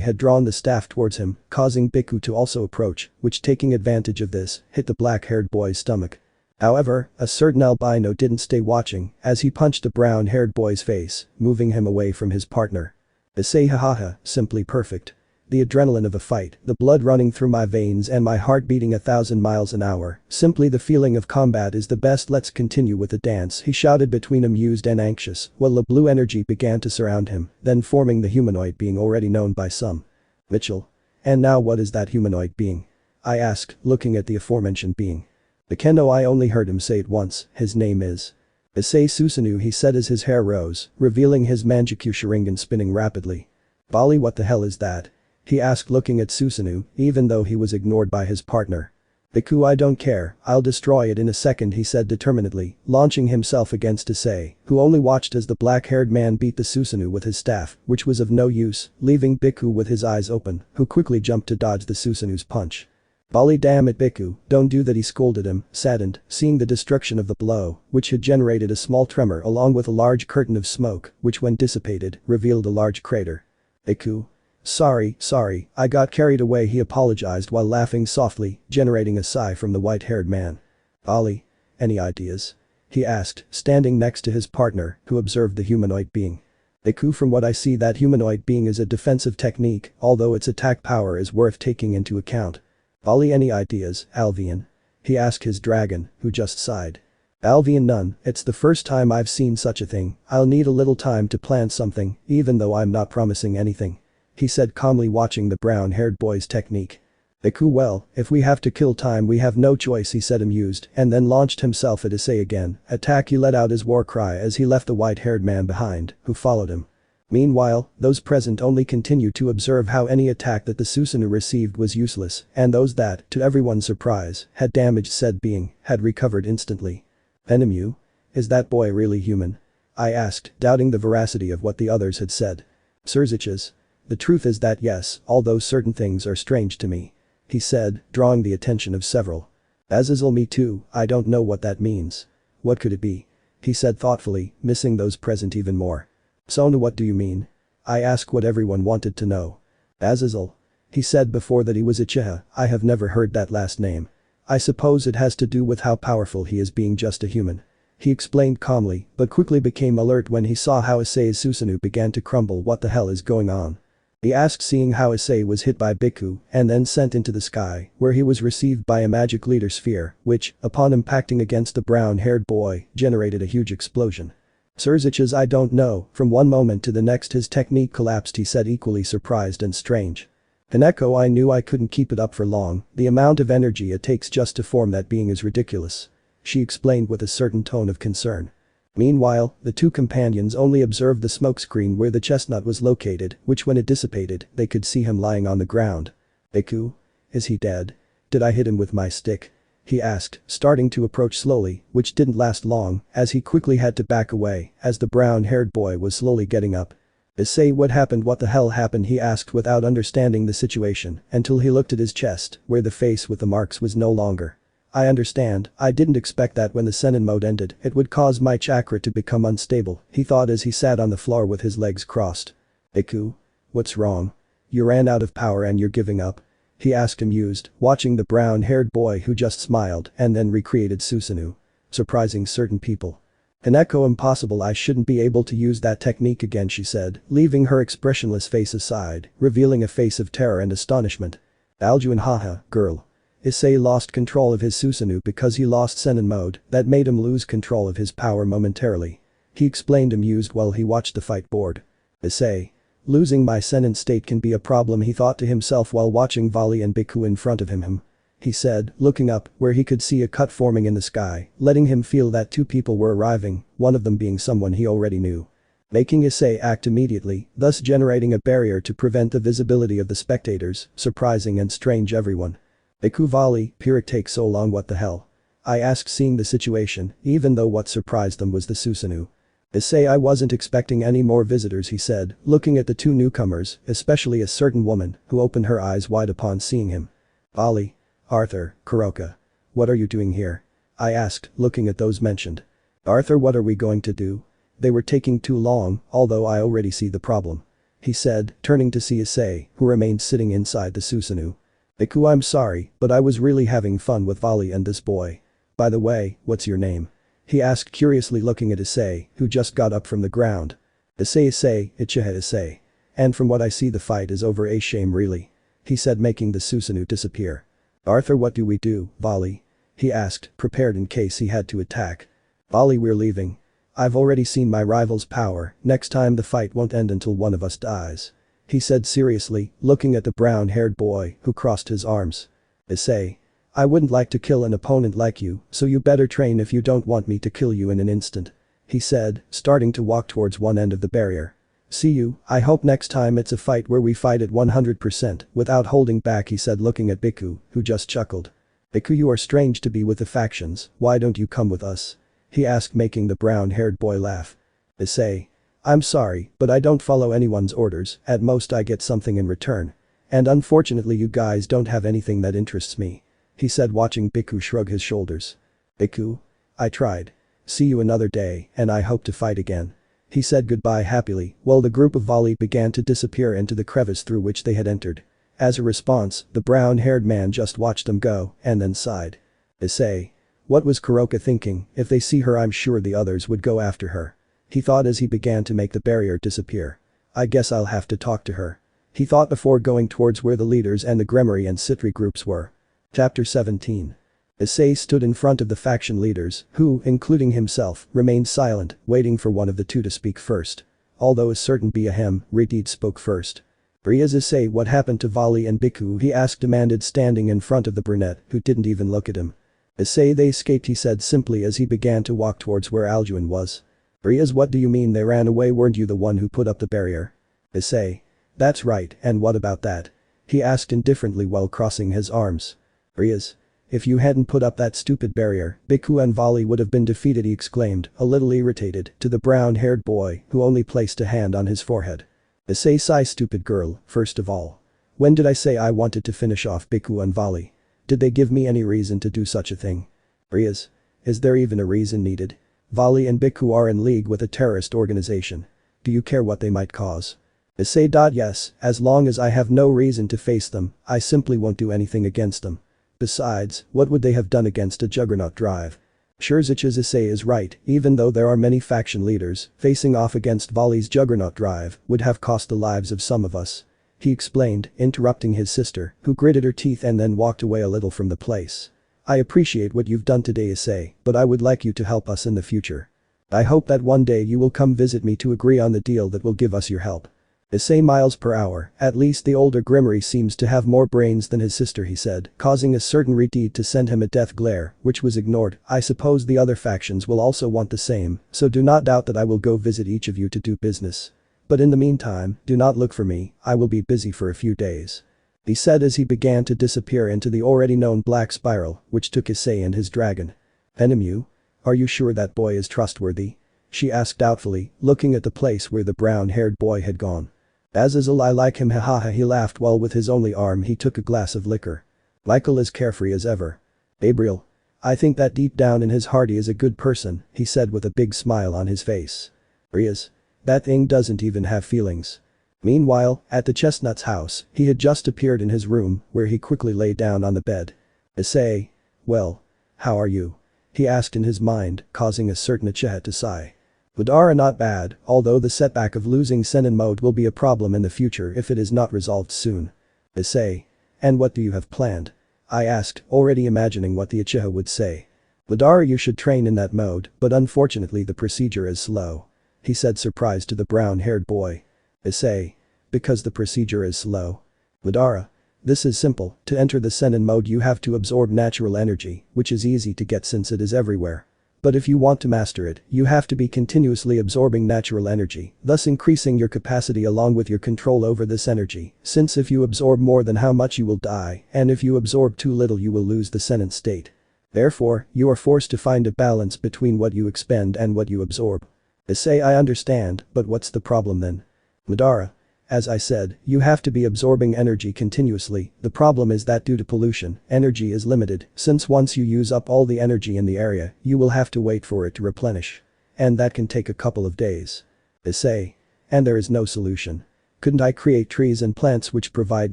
A: had drawn the staff towards him, causing Biku to also approach, which taking advantage of this, hit the black-haired boy's stomach. However, a certain albino didn't stay watching as he punched the brown-haired boy's face, moving him away from his partner. Issei, hahaha, simply perfect. The adrenaline of a fight, the blood running through my veins and my heart beating 1,000 miles an hour, simply the feeling of combat is the best, let's continue with the dance, he shouted between amused and anxious while the blue energy began to surround him, then forming the humanoid being already known by some. Mitchell. And now what is that humanoid being? I asked, looking at the aforementioned being. Bekeno, I only heard him say it once, his name is Issei Susanoo, he said as his hair rose, revealing his Manjikyu Sharingan spinning rapidly. Volley, what the hell is that? He asked looking at Susanoo, even though he was ignored by his partner. Biku, I don't care, I'll destroy it in a second, he said determinedly, launching himself against Issei, who only watched as the black-haired man beat the Susanoo with his staff, which was of no use, leaving Biku with his eyes open, who quickly jumped to dodge the Susanoo's punch. Volley, damn it Biku, don't do that, he scolded him, saddened, seeing the destruction of the blow, which had generated a small tremor along with a large curtain of smoke, which when dissipated, revealed a large crater. Biku. Sorry, I got carried away, he apologized while laughing softly, generating a sigh from the white-haired man. Volley. Any ideas? He asked, standing next to his partner, who observed the humanoid being. Biku, from what I see that humanoid being is a defensive technique, although its attack power is worth taking into account. Volley, any ideas, Alvian? He asked his dragon, who just sighed. Alvian, none, it's the first time I've seen such a thing, I'll need a little time to plan something, even though I'm not promising anything. He said calmly watching the brown-haired boy's technique. Biku, well, if we have to kill time we have no choice, he said amused and then launched himself at Issei again, attack, he let out his war cry as he left the white-haired man behind, who followed him. Meanwhile, those present only continued to observe how any attack that the Susanoo received was useless and those that, to everyone's surprise, had damaged said being, had recovered instantly. Enemu? Is that boy really human? I asked, doubting the veracity of what the others had said. Surziches. The truth is that yes, although certain things are strange to me. He said, drawing the attention of several. Azazel, me too, I don't know what that means. What could it be? He said thoughtfully, missing those present even more. Sona, what do you mean? I asked what everyone wanted to know. Azazel. He said before that he was Uchiha, I have never heard that last name. I suppose it has to do with how powerful he is being just a human. He explained calmly, but quickly became alert when he saw how Issei's Susanoo began to crumble. What the hell is going on? He asked, seeing how Issei was hit by Biku and then sent into the sky, where he was received by a magic leader sphere, which, upon impacting against the brown-haired boy, generated a huge explosion. Surzich's I don't know, from one moment to the next his technique collapsed, he said, equally surprised and strange. Hineko, I knew I couldn't keep it up for long, the amount of energy it takes just to form that being is ridiculous. She explained with a certain tone of concern. Meanwhile, the two companions only observed the smokescreen where the chestnut was located, which when it dissipated, they could see him lying on the ground. Biku? Is he dead? Did I hit him with my stick? He asked, starting to approach slowly, which didn't last long, as he quickly had to back away, as the brown-haired boy was slowly getting up. Issei, what happened? What the hell happened? He asked without understanding the situation, until he looked at his chest, where the face with the marks was no longer. I understand, I didn't expect that when the Senin mode ended, it would cause my chakra to become unstable, he thought as he sat on the floor with his legs crossed. Biku? What's wrong? You ran out of power and you're giving up? He asked, amused, watching the brown-haired boy who just smiled and then recreated Susanoo. Surprising certain people. Hineko, impossible, I shouldn't be able to use that technique again, she said, leaving her expressionless face aside, revealing a face of terror and astonishment. Aljuan, haha, girl. Issei lost control of his Susanoo because he lost Senin mode, that made him lose control of his power momentarily. He explained, amused, while he watched the fight board. Issei. Losing my Senin state can be a problem, he thought to himself while watching Vali and Biku in front of him. He said, looking up, where he could see a cut forming in the sky, letting him feel that two people were arriving, one of them being someone he already knew. Making Issei act immediately, thus generating a barrier to prevent the visibility of the spectators, surprising and strange everyone. Biku, Vali, Pirik, take so long, what the hell? I asked, seeing the situation, even though what surprised them was the Susanoo. Issei, I wasn't expecting any more visitors, he said, looking at the two newcomers, especially a certain woman, who opened her eyes wide upon seeing him. Vali. Arthur, Kuroka. What are you doing here? I asked, looking at those mentioned. Arthur, what are we going to do? They were taking too long, although I already see the problem. He said, turning to see Issei, who remained sitting inside the Susanoo. Biku, I'm sorry, but I was really having fun with Vali and this boy. By the way, what's your name? He asked, curiously looking at Issei, who just got up from the ground. Issei, Uchiha Issei. And from what I see the fight is over, a shame really. He said, making the Susanoo disappear. Arthur, what do we do, Vali? He asked, prepared in case he had to attack. Vali, we're leaving. I've already seen my rival's power, next time the fight won't end until one of us dies. He said seriously, looking at the brown-haired boy who crossed his arms. Issei. I wouldn't like to kill an opponent like you, so you better train if you don't want me to kill you in an instant. He said, starting to walk towards one end of the barrier. See you, I hope next time it's a fight where we fight at 100% without holding back, he said, looking at Biku, who just chuckled. Biku, you are strange to be with the factions, why don't you come with us? He asked, making the brown-haired boy laugh. Issei. I'm sorry, but I don't follow anyone's orders, at most I get something in return. And unfortunately you guys don't have anything that interests me. He said, watching Biku shrug his shoulders. Biku? I tried. See you another day, and I hope to fight again. He said goodbye happily, while the group of Vali began to disappear into the crevice through which they had entered. As a response, the brown-haired man just watched them go, and then sighed. Issei. What was Kuroka thinking? If they see her, I'm sure the others would go after her. He thought as he began to make the barrier disappear. I guess I'll have to talk to her. He thought before going towards where the leaders and the Gremory and Citri groups were. Chapter 17. Issei stood in front of the faction leaders, who, including himself, remained silent, waiting for one of the two to speak first. Although a certain Biahem, Ritid spoke first. Bria's Issei, what happened to Vali and Biku? He asked, demanded, standing in front of the brunette, who didn't even look at him. Issei, they escaped, he said simply as he began to walk towards where Aljuan was. Bria's, what do you mean they ran away? Weren't you the one who put up the barrier? Issei. That's right, and what about that? He asked indifferently while crossing his arms. Bria's. If you hadn't put up that stupid barrier, Biku and Vali would have been defeated, he exclaimed, a little irritated, to the brown-haired boy who only placed a hand on his forehead. Issei, sigh, stupid girl, first of all. When did I say I wanted to finish off Biku and Vali? Did they give me any reason to do such a thing? Bria's. Is there even a reason needed? Vali and Biku are in league with a terrorist organization. Do you care what they might cause? Issei. Yes, as long as I have no reason to face them, I simply won't do anything against them. Besides, what would they have done against a juggernaut drive? Shurzic's Issei is right, even though there are many faction leaders, facing off against Vali's juggernaut drive would have cost the lives of some of us. he explained, interrupting his sister, who gritted her teeth and then walked away a little from the place. I appreciate what you've done today, Issei, but I would like you to help us in the future. I hope that one day you will come visit me to agree on the deal that will give us your help. Issei miles per hour, at least the older Grimmery seems to have more brains than his sister, he said, causing a certain Redeed to send him a death glare, which was ignored. I suppose the other factions will also want the same, so do not doubt that I will go visit each of you to do business. But in the meantime, do not look for me, I will be busy for a few days. He said as he began to disappear into the already known black spiral, which took Issei and his dragon. Enemu? Are you sure that boy is trustworthy? She asked doubtfully, looking at the place where the brown-haired boy had gone. As is a lie like him, hahaha, he laughed while with his only arm he took a glass of liquor. Michael is carefree as ever. Gabriel. I think that deep down in his heart he is a good person, he said with a big smile on his face. He is. That thing doesn't even have feelings. Meanwhile, at the Chestnut's house, he had just appeared in his room, where he quickly lay down on the bed. Issei. Well. How are you? He asked in his mind, causing a certain Uchiha to sigh. Madara not bad, although the setback of losing Senin mode will be a problem in the future if it is not resolved soon. Issei. And what do you have planned? I asked, already imagining what the Uchiha would say. Madara, you should train in that mode, but unfortunately the procedure is slow. He said, surprised to the brown-haired boy. Issei. Because the procedure is slow. Madara. This is simple, to enter the Senin mode you have to absorb natural energy, which is easy to get since it is everywhere. But if you want to master it, you have to be continuously absorbing natural energy, thus increasing your capacity along with your control over this energy, since if you absorb more than how much you will die, and if you absorb too little you will lose the Senin state. Therefore, you are forced to find a balance between what you expend and what you absorb. Issei, I understand, but what's the problem then? Madara. As I said, you have to be absorbing energy continuously, the problem is that due to pollution, energy is limited, since once you use up all the energy in the area, you will have to wait for it to replenish. And that can take a couple of days. Issei. And there is no solution. Couldn't I create trees and plants which provide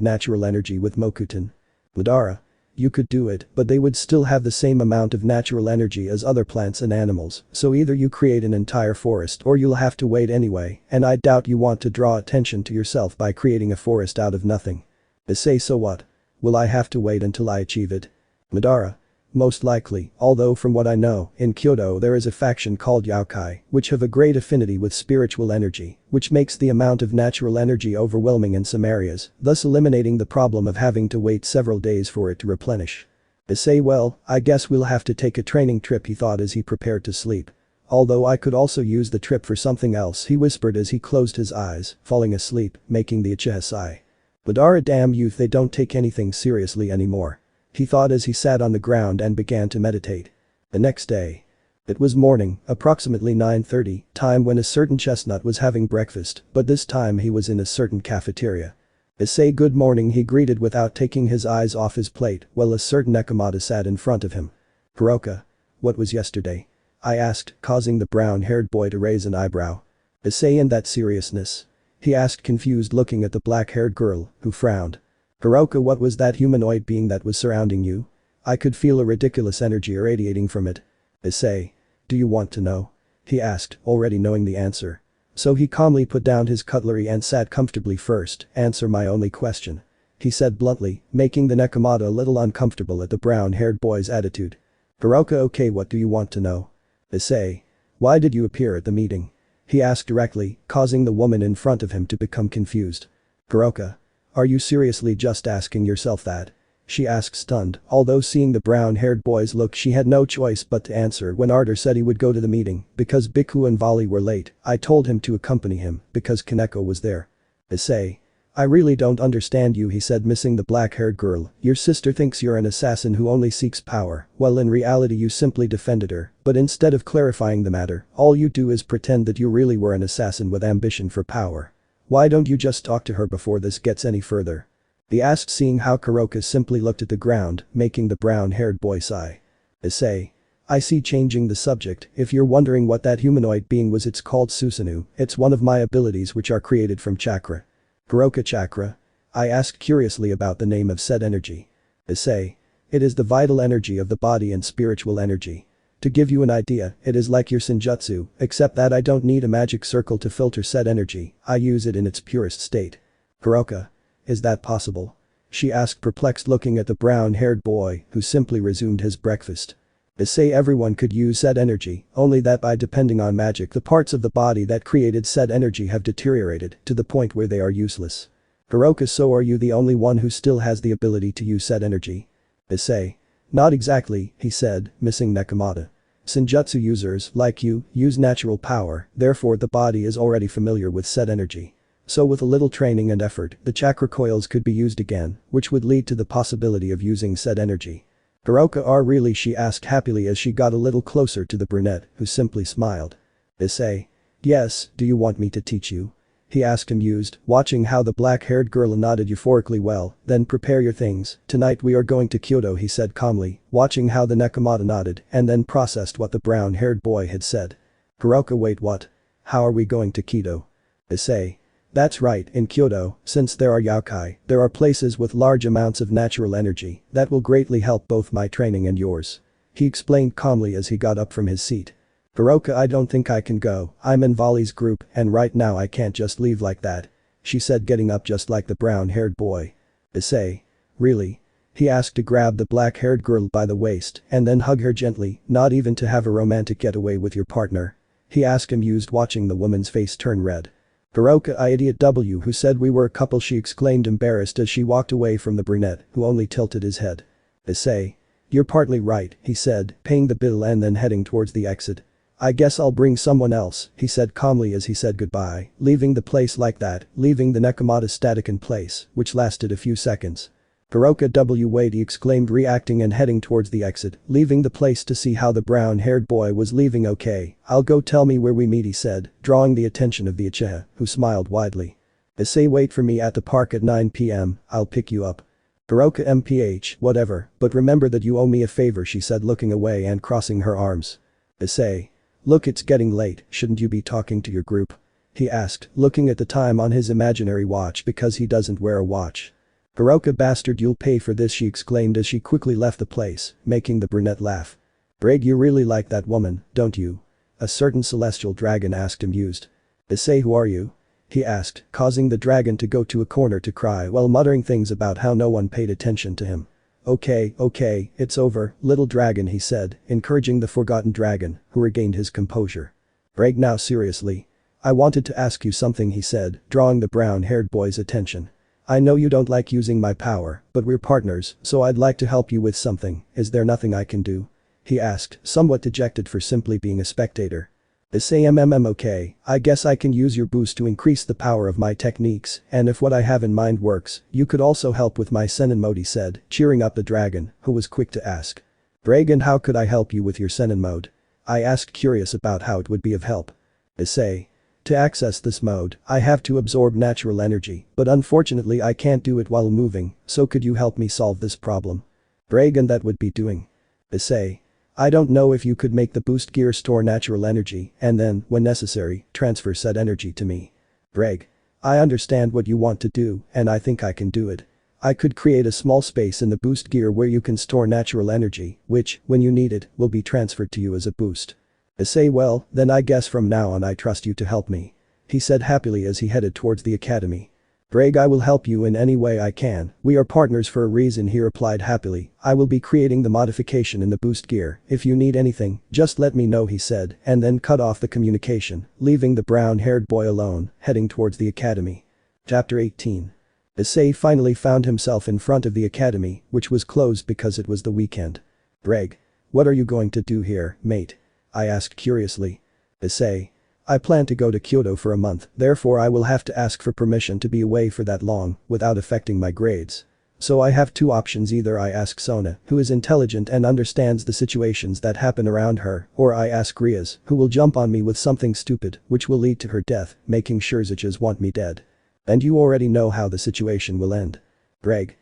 A: natural energy with Mokuton? Madara. You could do it, but they would still have the same amount of natural energy as other plants and animals, so either you create an entire forest or you'll have to wait anyway, and I doubt you want to draw attention to yourself by creating a forest out of nothing. Issei, so what? Will I have to wait until I achieve it? Madara. Most likely, although from what I know, in Kyoto there is a faction called Yokai, which have a great affinity with spiritual energy, which makes the amount of natural energy overwhelming in some areas, thus eliminating the problem of having to wait several days for it to replenish. Issei, well, I guess we'll have to take a training trip, he thought as he prepared to sleep. Although I could also use the trip for something else, he whispered as he closed his eyes, falling asleep, making the Uchiha sigh. Madara, damn youth, they don't take anything seriously anymore. He thought as he sat on the ground and began to meditate. The next day. It was morning, approximately 9:30, time when a certain Chestnut was having breakfast, but this time he was in a certain cafeteria. Issei, good morning, he greeted without taking his eyes off his plate, while a certain Nekomata sat in front of him. Hiroka. What was yesterday? I asked, causing the brown-haired boy to raise an eyebrow. Issei, in that seriousness? He asked, confused, looking at the black-haired girl, who frowned. Hiroka, what was that humanoid being that was surrounding you? I could feel a ridiculous energy irradiating from it. Issei. Do you want to know? He asked, already knowing the answer. So he calmly put down his cutlery and sat comfortably. First, answer my only question. He said bluntly, making the Nekomata a little uncomfortable at the brown-haired boy's attitude. Hiroka, okay, what do you want to know? Issei. Why did you appear at the meeting? He asked directly, causing the woman in front of him to become confused. Hiroka. Are you seriously just asking yourself that? She asked, stunned, although seeing the brown-haired boy's look she had no choice but to answer. When Ardor said he would go to the meeting, because Biku and Vali were late, I told him to accompany him, because Kaneko was there. Issei. I really don't understand you, he said, missing the black-haired girl. Your sister thinks you're an assassin who only seeks power, while in reality you simply defended her, but instead of clarifying the matter, all you do is pretend that you really were an assassin with ambition for power. Why don't you just talk to her before this gets any further? He asked, seeing how Kuroka simply looked at the ground, making the brown-haired boy sigh. Issei. I see, changing the subject, if you're wondering what that humanoid being was, it's called Susanoo, it's one of my abilities which are created from chakra. Kuroka, chakra? I asked curiously about the name of said energy. Issei. It is the vital energy of the body and spiritual energy. To give you an idea, it is like your senjutsu, except that I don't need a magic circle to filter said energy, I use it in its purest state. Kuroka. Is that possible? She asked, perplexed, looking at the brown-haired boy who simply resumed his breakfast. Issei, everyone could use said energy, only that by depending on magic the parts of the body that created said energy have deteriorated to the point where they are useless. Hiroka, so are you the only one who still has the ability to use said energy? Issei. Not exactly, he said, missing Nekomata. Senjutsu users, like you, use natural power, therefore the body is already familiar with said energy. So with a little training and effort, the chakra coils could be used again, which would lead to the possibility of using said energy. Hiroka, are really, she asked happily as she got a little closer to the brunette, who simply smiled. Issei. Yes, do you want me to teach you? He asked, amused, watching how the black-haired girl nodded euphorically. Well, then prepare your things, tonight we are going to Kyoto, he said calmly, watching how the Nekomata nodded and then processed what the brown-haired boy had said. Hiroka, wait, what? How are we going to Kyoto? Issei. That's right, in Kyoto, since there are yokai, there are places with large amounts of natural energy that will greatly help both my training and yours. He explained calmly as he got up from his seat. Hiroka, I don't think I can go, I'm in Vali's group and right now I can't just leave like that. She said, getting up just like the brown-haired boy. Issei. Really? He asked, to grab the black-haired girl by the waist and then hug her gently, not even to have a romantic getaway with your partner? He asked, amused, watching the woman's face turn red. Hiroka, I idiot W who said we were a couple, she exclaimed, embarrassed as she walked away from the brunette who only tilted his head. Issei. You're partly right, he said, paying the bill and then heading towards the exit. I guess I'll bring someone else, he said calmly as he said goodbye, leaving the place like that, leaving the Nekomata static in place, which lasted a few seconds. Hiroka W wait, he exclaimed, reacting and heading towards the exit, leaving the place to see how the brown-haired boy was leaving. Okay, I'll go, tell me where we meet, he said, drawing the attention of the Uchiha, who smiled widely. Issei, wait for me at the park at 9 p.m, I'll pick you up. Hiroka MPH, whatever, but remember that you owe me a favor, she said, looking away and crossing her arms. Issei. Look, it's getting late, shouldn't you be talking to your group? He asked, looking at the time on his imaginary watch because he doesn't wear a watch. Hiroka, bastard, you'll pay for this, she exclaimed as she quickly left the place, making the brunette laugh. Brig, you really like that woman, don't you? A certain celestial dragon asked, amused. Issei, who are you? He asked, causing the dragon to go to a corner to cry while muttering things about how no one paid attention to him. Okay, it's over, little dragon, he said, encouraging the forgotten dragon, who regained his composure. Brig, now seriously. I wanted to ask you something, he said, drawing the brown-haired boy's attention. I know you don't like using my power, but we're partners, so I'd like to help you with something. Is there nothing I can do? He asked, somewhat dejected for simply being a spectator. Issei, okay, I guess I can use your boost to increase the power of my techniques, and if what I have in mind works, you could also help with my Senin mode, he said, cheering up the dragon, who was quick to ask. Brig, and how could I help you with your Senin mode? I asked, curious about how it would be of help. Issei. To access this mode, I have to absorb natural energy, but unfortunately I can't do it while moving, so could you help me solve this problem? Brig, and that would be doing. Issei. I don't know if you could make the boost gear store natural energy and then, when necessary, transfer said energy to me. Brig. I understand what you want to do and I think I can do it. I could create a small space in the boost gear where you can store natural energy, which, when you need it, will be transferred to you as a boost. Issei, well, then I guess from now on I trust you to help me. He said happily as he headed towards the academy. Brig, I will help you in any way I can, we are partners for a reason, he replied happily. I will be creating the modification in the boost gear, if you need anything, just let me know, he said, and then cut off the communication, leaving the brown-haired boy alone, heading towards the academy. Chapter 18. Issei finally found himself in front of the academy, which was closed because it was the weekend. Brig. What are you going to do here, mate? I asked curiously. Issei. I plan to go to Kyoto for a month, therefore I will have to ask for permission to be away for that long, without affecting my grades. So I have two options, either I ask Sona, who is intelligent and understands the situations that happen around her, or I ask Riaz, who will jump on me with something stupid, which will lead to her death, making sure Zichas want me dead. And you already know how the situation will end. Greg.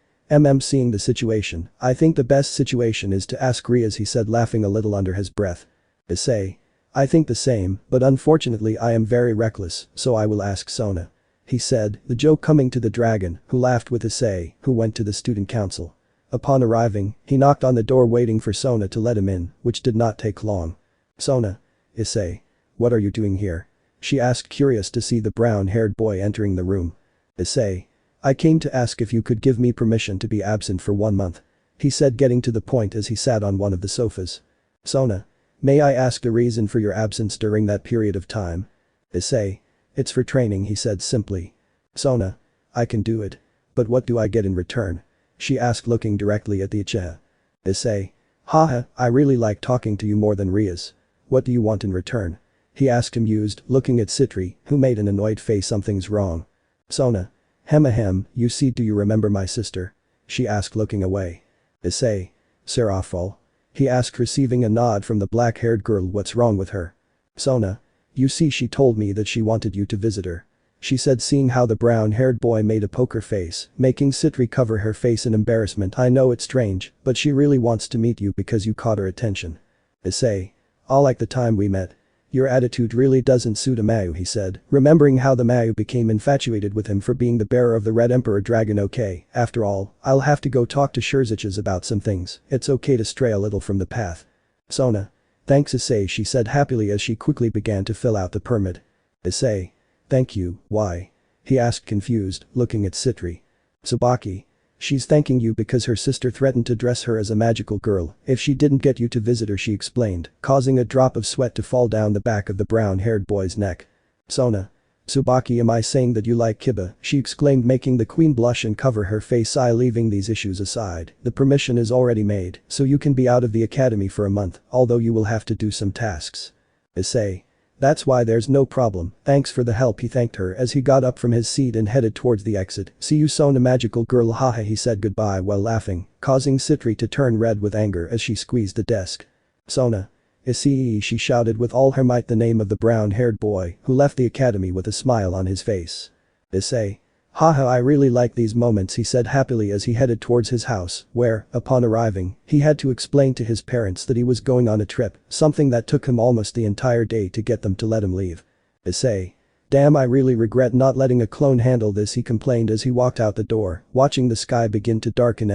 A: Seeing the situation, I think the best situation is to ask Riaz, he said, laughing a little under his breath. Issei. I think the same, but unfortunately I am very reckless, so I will ask Sona. He said, the joke coming to the dragon, who laughed with Issei, who went to the student council. Upon arriving, he knocked on the door waiting for Sona to let him in, which did not take long. Sona. Issei. What are you doing here? She asked, curious to see the brown-haired boy entering the room. Issei. I came to ask if you could give me permission to be absent for 1 month. He said, getting to the point as he sat on one of the sofas. Sona. May I ask the reason for your absence during that period of time? Issei. It's for training, he said simply. Sona. I can do it. But what do I get in return? She asked, looking directly at the Uchiha. Issei. Haha, I really like talking to you more than Rias. What do you want in return? He asked, amused, looking at Citri, who made an annoyed face. Something's wrong. Sona. Ahem, you see, do you remember my sister? She asked, looking away. Issei. Serafal. He asked, receiving a nod from the black-haired girl. What's wrong with her? Sona. You see, she told me that she wanted you to visit her. She said, seeing how the brown-haired boy made a poker face, making Citri cover her face in embarrassment. I know it's strange, but she really wants to meet you because you caught her attention. Issei. All like the time we met. Your attitude really doesn't suit a Mayu, he said, remembering how the Mayu became infatuated with him for being the bearer of the Red Emperor Dragon. Okay, after all, I'll have to go talk to Sherziches about some things. It's okay to stray a little from the path. Sona. Thanks, Issei, she said happily as she quickly began to fill out the permit. Issei. Thank you, why? He asked, confused, looking at Citri. Tsubaki. She's thanking you because her sister threatened to dress her as a magical girl if she didn't get you to visit her, she explained, causing a drop of sweat to fall down the back of the brown-haired boy's neck. Sona. Tsubaki, am I saying that you like Kiba? She exclaimed, making the queen blush and cover her face. Leaving these issues aside, the permission is already made, so you can be out of the academy for a month, although you will have to do some tasks. Issei. That's why, there's no problem, thanks for the help, he thanked her as he got up from his seat and headed towards the exit. See you Sona, magical girl, haha, he said goodbye while laughing, causing Citri to turn red with anger as she squeezed the desk. Sona. Issei, she shouted with all her might the name of the brown-haired boy who left the academy with a smile on his face. Issei. Haha, I really like these moments, he said happily as he headed towards his house, where, upon arriving, he had to explain to his parents that he was going on a trip, something that took him almost the entire day to get them to let him leave. Issei. Damn, I really regret not letting a clone handle this, he complained as he walked out the door, watching the sky begin to darken.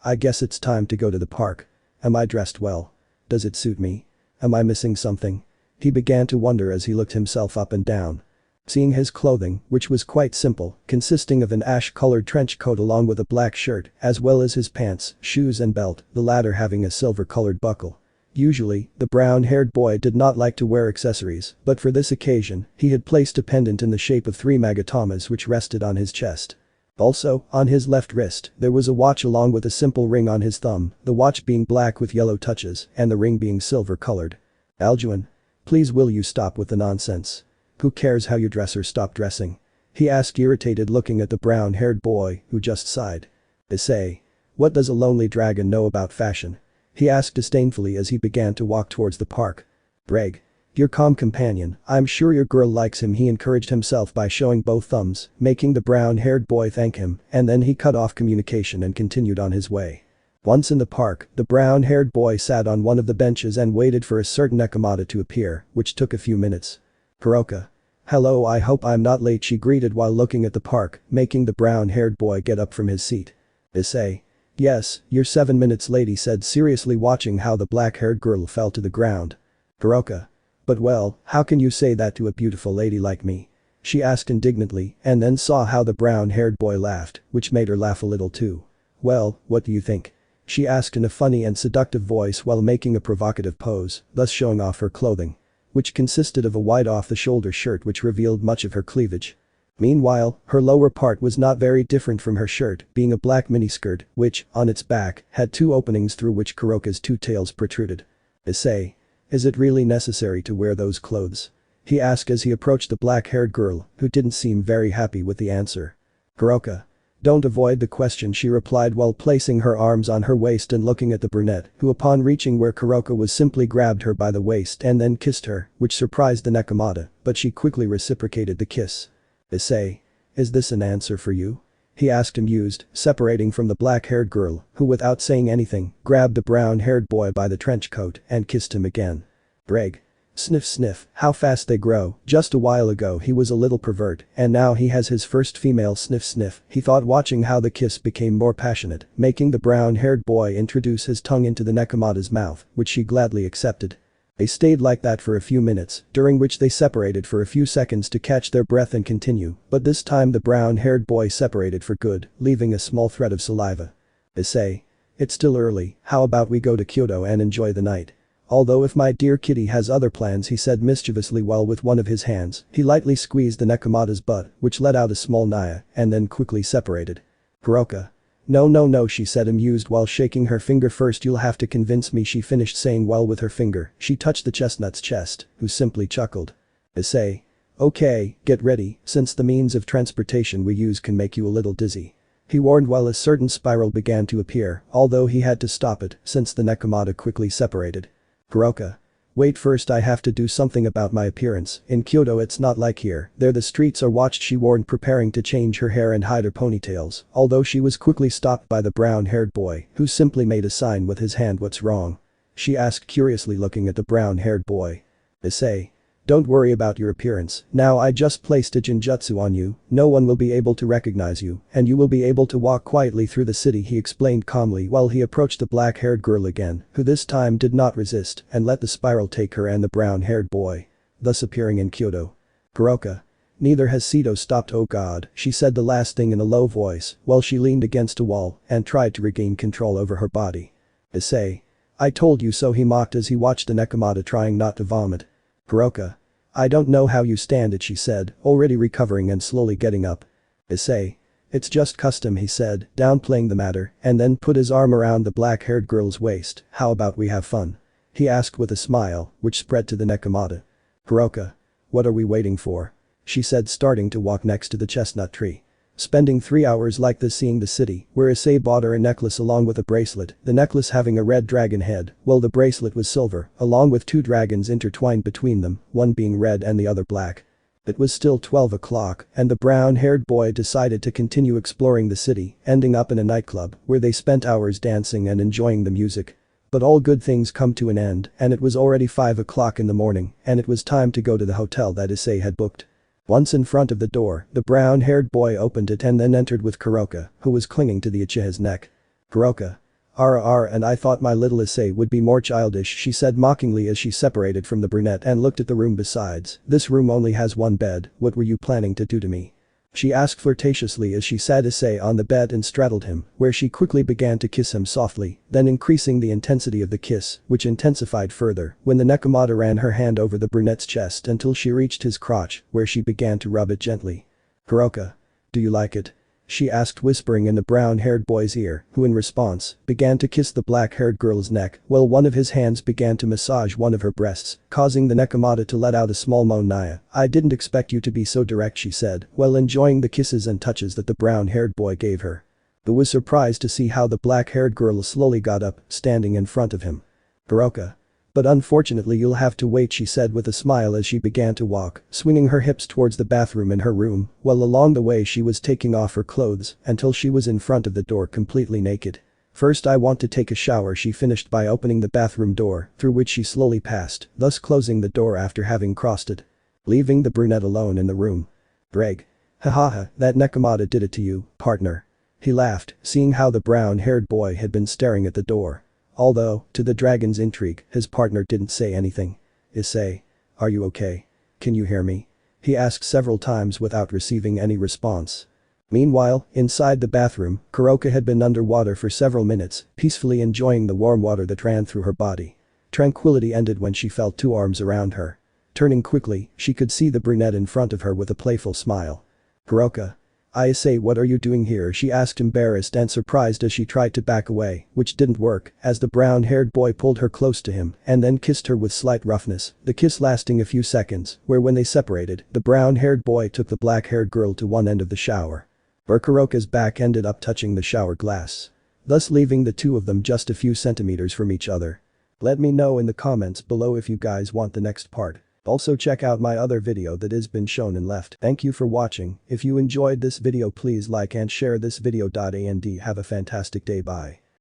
A: I guess it's time to go to the park. Am I dressed well? Does it suit me? Am I missing something? He began to wonder as he looked himself up and down. Seeing his clothing, which was quite simple, consisting of an ash-colored trench coat along with a black shirt, as well as his pants, shoes and belt, the latter having a silver-colored buckle. Usually, the brown-haired boy did not like to wear accessories, but for this occasion, he had placed a pendant in the shape of 3 magatamas which rested on his chest. Also, on his left wrist, there was a watch along with a simple ring on his thumb, the watch being black with yellow touches, and the ring being silver-colored. Aljuan. Please, will you stop with the nonsense? Who cares how you dress or stop dressing? He asked, irritated, looking at the brown-haired boy, who just sighed. Issei. What does a lonely dragon know about fashion? He asked disdainfully as he began to walk towards the park. Breg. Your calm companion, I'm sure your girl likes him, he encouraged himself by showing both thumbs, making the brown-haired boy thank him, and then he cut off communication and continued on his way. Once in the park, the brown-haired boy sat on one of the benches and waited for a certain Nekomata to appear, which took a few minutes. Kuroka. Hello, I hope I'm not late, she greeted while looking at the park, making the brown-haired boy get up from his seat. Issei. Yes, you're 7 minutes late, he said seriously, watching how the black-haired girl fell to the ground. Kuroka. But well, how can you say that to a beautiful lady like me? She asked indignantly and then saw how the brown-haired boy laughed, which made her laugh a little too. Well, what do you think? She asked in a funny and seductive voice while making a provocative pose, thus showing off her clothing, which consisted of a wide off-the-shoulder shirt which revealed much of her cleavage. Meanwhile, her lower part was not very different from her shirt, being a black miniskirt, which, on its back, had 2 openings through which Kuroka's 2 tails protruded. Issei. Is it really necessary to wear those clothes? He asked as he approached the black-haired girl, who didn't seem very happy with the answer. Kuroka. Don't avoid the question, she replied while placing her arms on her waist and looking at the brunette, who upon reaching where Kuroka was simply grabbed her by the waist and then kissed her, which surprised the Nekomata, but she quickly reciprocated the kiss. Issei. Is this an answer for you? He asked, amused, separating from the black-haired girl, who without saying anything, grabbed the brown-haired boy by the trench coat and kissed him again. Breg. Sniff sniff, how fast they grow, just a while ago he was a little pervert, and now he has his first female sniff sniff, he thought, watching how the kiss became more passionate, making the brown-haired boy introduce his tongue into the Nekomata's mouth, which she gladly accepted. They stayed like that for a few minutes, during which they separated for a few seconds to catch their breath and continue, but this time the brown-haired boy separated for good, leaving a small thread of saliva. Issei. It's still early, how about we go to Kyoto and enjoy the night? Although if my dear kitty has other plans, he said mischievously while with one of his hands, he lightly squeezed the Nekomata's butt, which let out a small Naya, and then quickly separated. Kuroka. No, she said amused while shaking her finger. First you'll have to convince me, she finished saying while with her finger, she touched the chestnut's chest, who simply chuckled. Issei. Okay, get ready, since the means of transportation we use can make you a little dizzy. He warned while a certain spiral began to appear, although he had to stop it since the Nekomata quickly separated. Kuroka. Wait, first I have to do something about my appearance. In Kyoto it's not like here, there the streets are watched, she warned, preparing to change her hair and hide her ponytails, although she was quickly stopped by the brown-haired boy, who simply made a sign with his hand. What's wrong? She asked curiously, looking at the brown-haired boy. Issei. Don't worry about your appearance, now I just placed a genjutsu on you, no one will be able to recognize you, and you will be able to walk quietly through the city, he explained calmly while he approached the black-haired girl again, who this time did not resist and let the spiral take her and the brown-haired boy, thus appearing in Kyoto. Kuroka. Neither has Sito stopped, oh god, she said the last thing in a low voice while she leaned against a wall and tried to regain control over her body. Issei. I told you so, he mocked as he watched the Nekomata trying not to vomit. Kuroka. I don't know how you stand it, she said, already recovering and slowly getting up. Issei. It's just custom, he said, downplaying the matter, and then put his arm around the black-haired girl's waist. How about we have fun? He asked with a smile, which spread to the Nekomata. Kuroka. What are we waiting for? She said, starting to walk next to the chestnut tree. Spending 3 hours like this seeing the city, where Issei bought her a necklace along with a bracelet, the necklace having a red dragon head, while the bracelet was silver, along with 2 dragons intertwined between them, one being red and the other black. It was still 12 o'clock, and the brown-haired boy decided to continue exploring the city, ending up in a nightclub, where they spent hours dancing and enjoying the music. But all good things come to an end, and it was already 5 o'clock in the morning, and it was time to go to the hotel that Issei had booked. Once in front of the door, the brown-haired boy opened it and then entered with Kuroka, who was clinging to the Uchiha's neck. Kuroka. And I thought my little Issei would be more childish, she said mockingly as she separated from the brunette and looked at the room. Besides, this room only has one bed, what were you planning to do to me? She asked flirtatiously as she sat Issei on the bed and straddled him, where she quickly began to kiss him softly, then increasing the intensity of the kiss, which intensified further when the Nekomata ran her hand over the brunette's chest until she reached his crotch, where she began to rub it gently. Kuroka. Do you like it? She asked, whispering in the brown-haired boy's ear, who in response, began to kiss the black-haired girl's neck while one of his hands began to massage one of her breasts, causing the Nekomata to let out a small moan. Naya, I didn't expect you to be so direct, she said, while enjoying the kisses and touches that the brown-haired boy gave her. But was surprised to see how the black-haired girl slowly got up, standing in front of him. Kuroka. But unfortunately you'll have to wait, she said with a smile as she began to walk, swinging her hips towards the bathroom in her room, while along the way she was taking off her clothes until she was in front of the door completely naked. First I want to take a shower, she finished by opening the bathroom door, through which she slowly passed, thus closing the door after having crossed it. Leaving the brunette alone in the room. Greg. Hahaha, that Nekomata did it to you, partner. He laughed, seeing how the brown-haired boy had been staring at the door. Although, to the dragon's intrigue, his partner didn't say anything. Issei. Are you okay? Can you hear me? He asked several times without receiving any response. Meanwhile, inside the bathroom, Kuroka had been underwater for several minutes, peacefully enjoying the warm water that ran through her body. Tranquility ended when she felt 2 arms around her. Turning quickly, she could see the brunette in front of her with a playful smile. Kuroka. Issei, what are you doing here? She asked, embarrassed and surprised as she tried to back away, which didn't work, as the brown-haired boy pulled her close to him and then kissed her with slight roughness, the kiss lasting a few seconds, where when they separated, the brown-haired boy took the black-haired girl to one end of the shower. Where Kuroka's back ended up touching the shower glass, thus leaving the two of them just a few centimeters from each other. Let me know in the comments below if you guys want the next part. Also check out my other video that has been shown and left. Thank you for watching. If you enjoyed this video please like and share this video. And have a fantastic day. Bye.